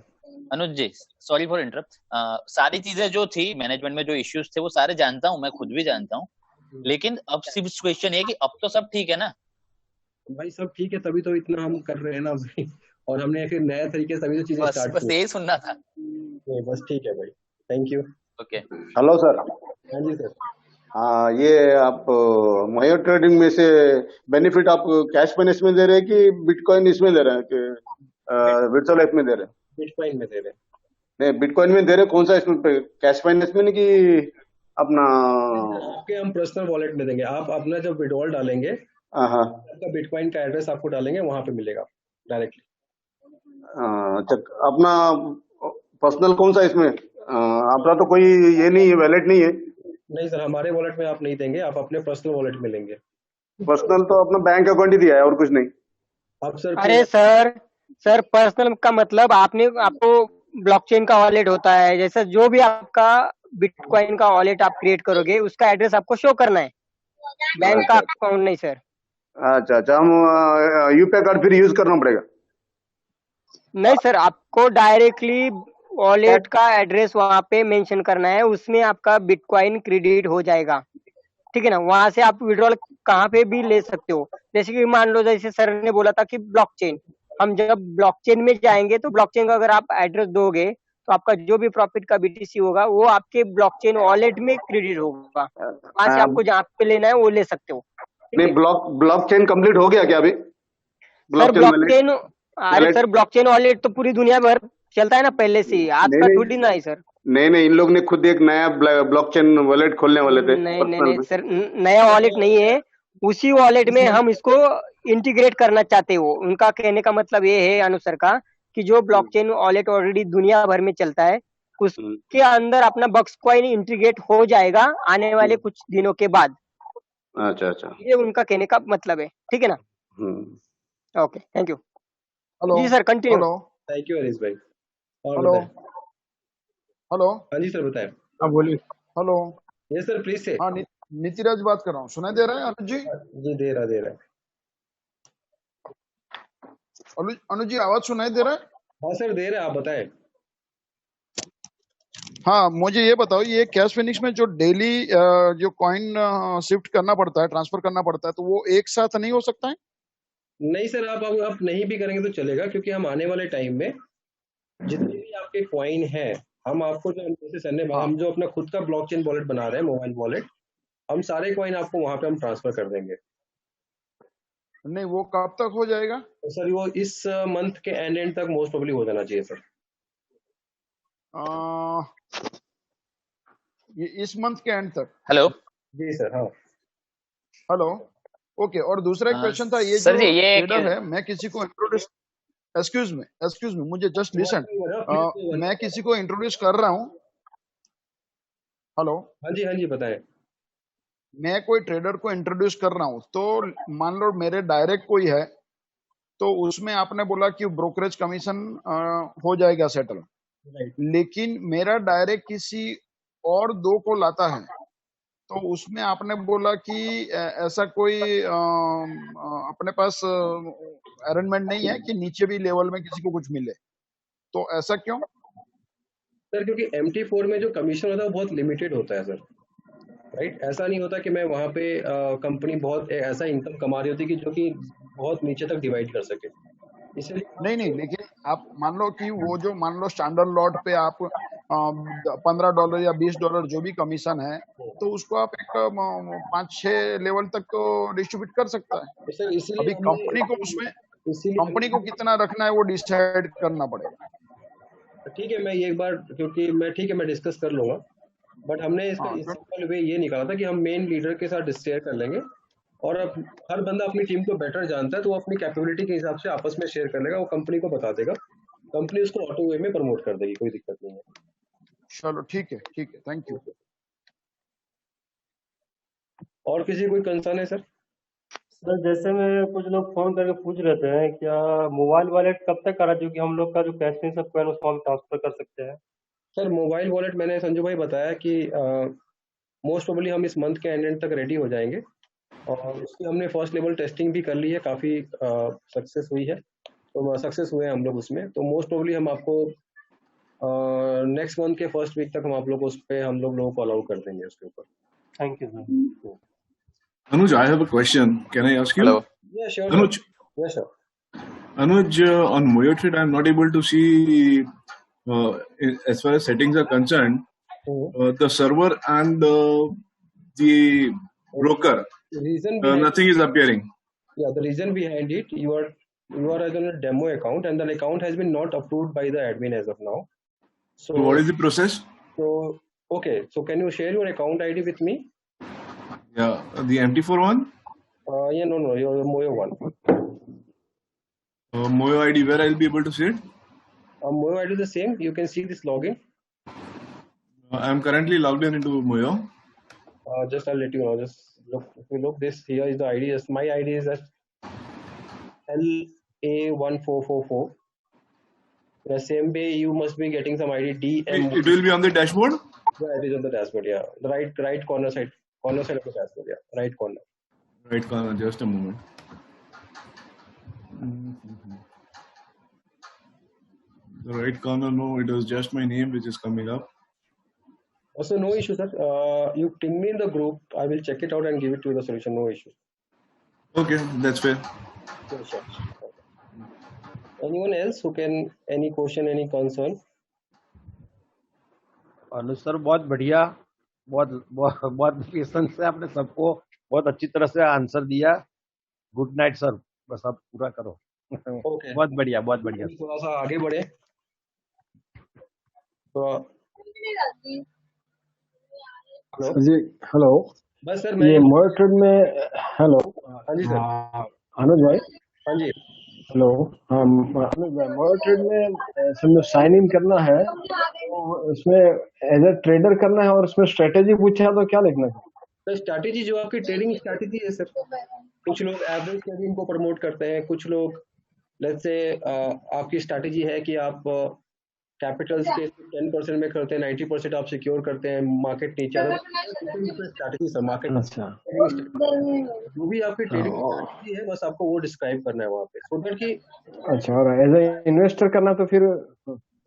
Speaker 17: अनुज जी, सॉरी फॉर इंटरप्ट। सारी चीजें जो थी मैनेजमेंट में, जो इश्यूज थे, वो सारे जानता हूँ, मैं खुद भी जानता हूँ, लेकिन अब सिर्फ क्वेश्चन ये कि अब तो सब ठीक है ना?
Speaker 1: भाई सब ठीक है, तभी तो इतना हम कर रहे हैं ना भाई। और हमने फिर नया तरीके से अभी तो चीजें
Speaker 17: बस
Speaker 1: स्टार्ट
Speaker 17: बस
Speaker 1: की।
Speaker 17: यही सुनना था।
Speaker 1: नहीं, बस ठीक है भाई, thank you.
Speaker 17: Okay.
Speaker 9: Hello sir.
Speaker 1: हाँ जी सर।
Speaker 9: हाँ, ये आप मयो ट्रेडिंग में से बेनिफिट आप कैश फाइनेंस में दे रहे हैं कि बिटकॉइन इसमें दे रहे हैं कि वर्चुअल लाइफ में दे रहे हैं?
Speaker 1: बिटकॉइन में दे रहे हैं।
Speaker 9: नहीं, बिटकॉइन में दे रहे हैं, कौन सा इसमें कैश फाइनेंस में नहीं कि अपना?
Speaker 1: आपके हम पर्सनल वॉलेट में देंगे, आप अपना जब विड्रॉल डालेंगे
Speaker 9: हाँ,
Speaker 1: आपका बिटकॉइन का एड्रेस आपको डालेंगे, वहां पे मिलेगा डायरेक्टली।
Speaker 9: अच्छा, अपना पर्सनल कौन सा इसमें? अपना तो कोई ये नहीं है, वैलेट नहीं है?
Speaker 1: नहीं सर, हमारे वॉलेट में आप नहीं देंगे, आप अपने पर्सनल वॉलेट में लेंगे।
Speaker 9: पर्सनल तो अपना बैंक अकाउंट ही दिया है और कुछ नहीं।
Speaker 1: आप सर
Speaker 2: अरे सर पर्सनल का मतलब आपको ब्लॉकचेन का वॉलेट होता है, जैसे जो भी आपका बिटकॉइन का वॉलेट आप क्रिएट करोगे उसका एड्रेस आपको शो करना है, बैंक का अकाउंट नहीं सर।
Speaker 9: अच्छा, हम यूपीआई कार्ड फिर यूज करना पड़ेगा?
Speaker 2: नहीं सर, आपको डायरेक्टली वॉलेट का एड्रेस वहां पे मेंशन करना है, उसमें आपका बिटकॉइन क्रेडिट हो जाएगा, ठीक है ना। वहां से आप विड्रॉल कहाँ पे भी ले सकते हो। जैसे कि मान लो, जैसे सर ने बोला था कि ब्लॉकचेन, हम जब ब्लॉकचेन में जाएंगे तो ब्लॉकचेन का अगर आप एड्रेस दोगे तो आपका जो भी प्रॉफिट का बीटीसी होगा वो आपके ब्लॉकचेन वॉलेट में क्रेडिट होगा, वहां से आपको जहाँ पे लेना है वो ले सकते हो।
Speaker 9: नहीं, ब्लॉकचेन कंप्लीट हो गया क्या अभी?
Speaker 2: सर ब्लॉकचेन, अरे सर ब्लॉकचेन वॉलेट तो पूरी दुनिया भर चलता है ना पहले से ही, आज का थोड़ी ना है सर।
Speaker 9: नहीं, इन लोग ने खुद एक नया ब्लॉकचेन वॉलेट खोलने वाले थे।
Speaker 2: नहीं सर, नया वॉलेट नहीं है, उसी वॉलेट में हम इसको इंटीग्रेट करना चाहते हो। उनका कहने का मतलब ये है अनुसर का कि जो ब्लॉकचेन वॉलेट ऑलरेडी दुनिया भर में चलता है उसके अंदर अपना बक्सकॉइन इंटीग्रेट हो जाएगा आने वाले कुछ दिनों के बाद।
Speaker 9: अच्छा,
Speaker 2: ये उनका कहने का मतलब है, ठीक है ना। Okay, thank you. जी sir, continue.
Speaker 1: Thank you Harish भाई। और
Speaker 19: हेलो हेलो।
Speaker 1: हाँ जी सर बताएं।
Speaker 19: हाँ बोलिए। हेलो।
Speaker 1: ये सर प्लीज से।
Speaker 19: हाँ, नीतिराज बात कर रहा हूँ, सुनाई दे रहा है अनुज जी?
Speaker 1: जी दे रहा है।
Speaker 19: अनुज जी आवाज सुनाई दे रहा है?
Speaker 1: हाँ सर दे रहा है, आप बताएं।
Speaker 19: हाँ, मुझे ये बताओ, ये कैश फिनिक्स में जो डेली जो कॉइन शिफ्ट करना पड़ता है, ट्रांसफर करना पड़ता है, तो वो एक साथ नहीं हो सकता है?
Speaker 1: नहीं सर, आप नहीं भी करेंगे तो चलेगा, क्योंकि हम आने वाले टाइम में जितने भी आपके कॉइन है, हम आपको जैसे सर ने हम जो अपना खुद का ब्लॉकचेन वॉलेट बना रहे हैं, मोबाइल वॉलेट, हम सारे कॉइन आपको वहां पे हम ट्रांसफर कर देंगे।
Speaker 19: नहीं, वो कब तक हो जाएगा?
Speaker 1: तो सर वो इस मंथ के एंड तक मोस्ट प्रोबेबली हो जाना चाहिए सर।
Speaker 19: ये इस मंथ के एंड तक?
Speaker 17: हेलो
Speaker 1: जी सर। हाँ
Speaker 19: हेलो। ओके, और दूसरा एक क्वेश्चन था, ये
Speaker 17: सर
Speaker 19: जो
Speaker 17: जी, ये
Speaker 19: ट्रेडर है, मैं किसी को इंट्रोड्यूस, एक्सक्यूज मी, मुझे जस्ट लिसन, मैं किसी को इंट्रोड्यूस कर रहा हूँ। हेलो।
Speaker 1: हाँ जी बताएं।
Speaker 19: मैं कोई ट्रेडर को इंट्रोड्यूस कर रहा हूँ, तो मान लो मेरे डायरेक्ट कोई है, तो उसमें आपने बोला कि ब्रोकरेज कमीशन हो जाएगा सेटल, लेकिन मेरा डायरेक्ट किसी और दो को लाता है, तो उसमें आपने बोला कि ऐसा कोई अपने पास अरेंजमेंट नहीं है कि नीचे भी लेवल में किसी को कुछ मिले, तो ऐसा क्यों?
Speaker 1: सर क्योंकि MT4 में जो कमीशन होता है वो बहुत लिमिटेड होता है सर, राइट। ऐसा नहीं होता कि मैं वहाँ पे कंपनी बहुत ऐसा इनकम कमा रही होती कि जो कि बहुत नीचे तक डिवाइड कर सके, इसलिए
Speaker 19: नहीं, लेकिन आप मान लो कि वो जो मान लो स्टैंडर्ड लॉट पे आप $15 या $20 जो भी कमीशन है, तो उसको आप एक 5-6 लेवल तक तो डिस्ट्रीब्यूट कर सकता है।
Speaker 1: सर इसलिए
Speaker 19: अभी कंपनी को उसमें कंपनी को कितना रखना है वो डिसाइड करना पड़ेगा।
Speaker 1: ठीक है, मैं एक बार, क्योंकि मैं डिस्कस कर लूंगा, बट हमने इसका सिंपल वे ये निकाला था कि हम मेन लीडर के साथ शेयर कर लेंगे, और अब हर बंदा अपनी टीम को बेटर जानता है, तो वो अपनी कैपेबिलिटी के हिसाब से आपस में शेयर कर लेगा, वो कंपनी को बता देगा, कंपनी उसको ऑटो वे में प्रमोट कर देगी, कोई दिक्कत नहीं है।
Speaker 19: चलो ठीक है, थैंक यू।
Speaker 1: और किसी कोई कंसर्न है सर?
Speaker 10: सर जैसे में कुछ लोग फोन करके पूछ रहे थे, क्या मोबाइल वॉलेट कब तक करा, जो कि हम लोग का जो कैश में सब कॉइन उसको हम ट्रांसफर कर सकते हैं?
Speaker 1: सर मोबाइल वॉलेट मैंने संजू भाई बताया कि मोस्ट प्रोबेबली हम इस मंथ के एंड तक रेडी हो जाएंगे, और उसकी हमने फर्स्ट लेवल टेस्टिंग भी कर ली है, काफ़ी सक्सेस हुई है, तो सक्सेस हुए हैं हम लोग उसमें। तो मोस्ट प्रोबेबली हम आपको नेक्स्ट मंथ के फर्स्ट वीक तक हम आप लोग उस पर हम लोगों को अलाउ कर देंगे उसके ऊपर।
Speaker 10: Thank you sir.
Speaker 20: Anuj, I have a question. Can I ask you?
Speaker 17: Hello.
Speaker 1: Yeah, sure.
Speaker 20: Anuj,
Speaker 1: Yes, sir.
Speaker 20: Anuj, on MoyoTrade, I'm not able to see, as far as settings are concerned, the server and the broker,
Speaker 1: The reason behind
Speaker 20: nothing is appearing.
Speaker 1: Yeah, the reason behind it, you are as on a demo account, and the account has been not approved by the admin as of now.
Speaker 20: So what is the process?
Speaker 1: So okay, so can you share your account ID with me?
Speaker 20: Yeah, the MT4 one?
Speaker 1: Yeah, no, your Moyo one.
Speaker 20: Moyo ID, where I'll be able to see it?
Speaker 1: Moyo ID is the same. You can see this login.
Speaker 20: I'm currently logged in into Moyo.
Speaker 1: Just I'll let you know. Just look. If you look, this here is the ID. My ID is at LA1444. The same way you must be getting some ID DM.
Speaker 20: It will be on the dashboard?
Speaker 1: Yeah, it is on the dashboard. Yeah, the right corner side of the dashboard. Yeah, right corner.
Speaker 20: Right corner. Just a moment. The right corner. No, it was just my name which is coming up.
Speaker 1: Also, no issue, sir. You ping me in the group. I will check it out and give it to you the solution. No issue.
Speaker 20: Okay, that's fair.
Speaker 1: Sure. Anyone else who can, any question, any concern?
Speaker 21: Anuj sir बहुत बढ़िया, बहुत patience से आपने सबको बहुत अच्छी तरह से आंसर दिया। गुड नाइट सर, बस आप पूरा करो।
Speaker 1: Okay.
Speaker 21: बहुत बढ़िया।
Speaker 1: थोड़ा सा आगे बढ़े।
Speaker 16: जी हेलो।
Speaker 1: बस सर
Speaker 16: ये MoyoTrade में हेलो।
Speaker 1: हाँ जी सर।
Speaker 16: अनुज भाई।
Speaker 1: हाँ जी।
Speaker 16: हेलो। हाँ अनुज भाई, MoyoTrade में समझो साइन इन करना है तो उसमें एज ए ट्रेडर करना है और उसमें स्ट्रेटेजी पूछा है तो क्या लिखना है?
Speaker 1: सर स्ट्रैटेजी जो आपकी ट्रेडिंग स्ट्रैटेजी है सर, कुछ लोग एवरेज ट्रेडिंग को प्रमोट करते हैं, कुछ लोग लेट्स से आपकी स्ट्रैटेजी है कि आप कैपिटल्स के 10% में करते हैं, 90% आप सिक्योर करते हैं, मार्केट नीचे स्ट्रैटेजी सर, मार्केट जो भी आपकी ट्रेडिंग स्ट्रैटेजी है बस आपको वो डिस्क्राइब करना है वहाँ पे, सो दैट कि
Speaker 16: अच्छा। और एज ए इन्वेस्टर करना तो फिर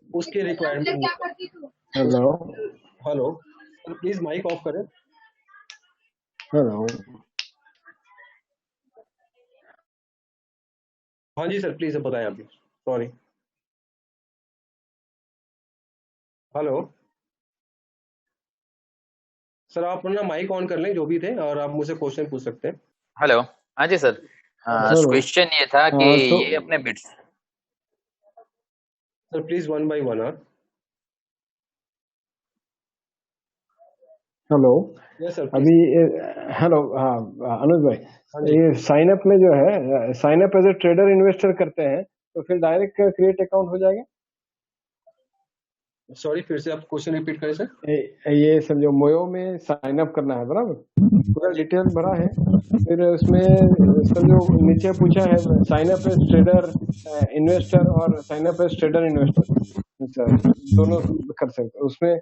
Speaker 1: उसके requirement.
Speaker 16: Hello
Speaker 1: please mic off करें।
Speaker 16: हेलो।
Speaker 1: हाँ जी सर, प्लीज बताएं अभी, सॉरी। हेलो सर, आप अपना माइक ऑन कर लें जो भी थे और आप मुझसे क्वेश्चन पूछ सकते हैं।
Speaker 17: हेलो। हाँ जी सर, क्वेश्चन ये था कि ये अपने bits.
Speaker 1: Sir please one by one.
Speaker 16: Hello.
Speaker 1: Yes sir.
Speaker 16: अभी हेलो। हाँ अनुज भाई, ये साइन अप में जो है, sign up as a trader investor करते हैं तो फिर डायरेक्ट क्रिएट अकाउंट हो जाएगा?
Speaker 1: सॉरी, फिर से आप क्वेश्चन रिपीट करें सर।
Speaker 16: ये समझो मोयो में साइन अप करना है, बराबर, पूरा डिटेल भरा है, फिर उसमें समझो नीचे पूछा है sign up as trader investor और sign up as trader investor, दोनों कर सकते। उसमें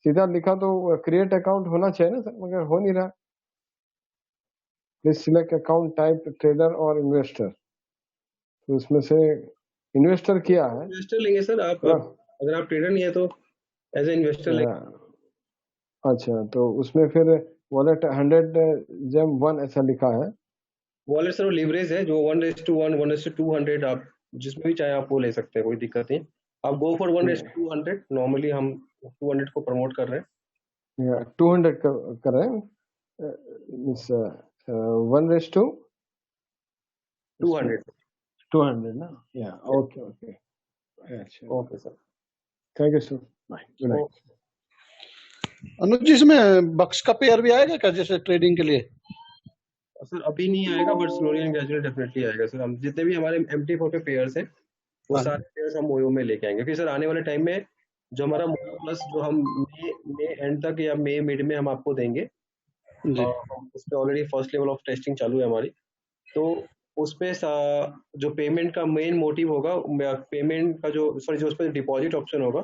Speaker 16: सीधा लिखा तो क्रिएट अकाउंट होना चाहिए ना सर, मगर हो नहीं रहा। Please select account type trader और इन्वेस्टर, तो उसमें से इन्वेस्टर किया है।
Speaker 1: इन्वेस्टर लेंगे सर आप, अगर आप ट्रेडर नहीं है तो एज ए इन्वेस्टर लेंगे।
Speaker 16: अच्छा, तो उसमें फिर वॉलेट 100 जेम 1 ऐसा लिखा है।
Speaker 1: वॉलेट सर लीवरेज है, जो 1:1 1:200 आप जिसमें भी चाहे आप वो ले सकते हैं, कोई दिक्कत नहीं। आप गो फॉर 1:200, नॉर्मली हम 200 को प्रमोट कर रहे हैं।
Speaker 16: 200 कर रहे हैं, 1:200 ना? या ओके। अच्छा
Speaker 1: okay sir,
Speaker 16: thank you sir, bye, good night.
Speaker 5: Anuj ji, इसमें बक्स का पेयर भी आएगा क्या जैसे ट्रेडिंग के लिए?
Speaker 1: सर अभी नहीं आएगा, but slowly and gradually definitely आएगा सर। हम जितने भी हमारे MT4 पे पेयर्स हैं वो सारे पेयर्स हम मोयो में लेके आएंगे। फिर सर आने वाले टाइम में जो हमारा मोयो प्लस जो हम मई एंड तक या मई मिड में हम आपको देंगे, उस पर already first level of testing चालू है हमारी, तो उस पे जो पेमेंट का मेन मोटिव होगा, पेमेंट का जो उस पर डिपॉजिट ऑप्शन होगा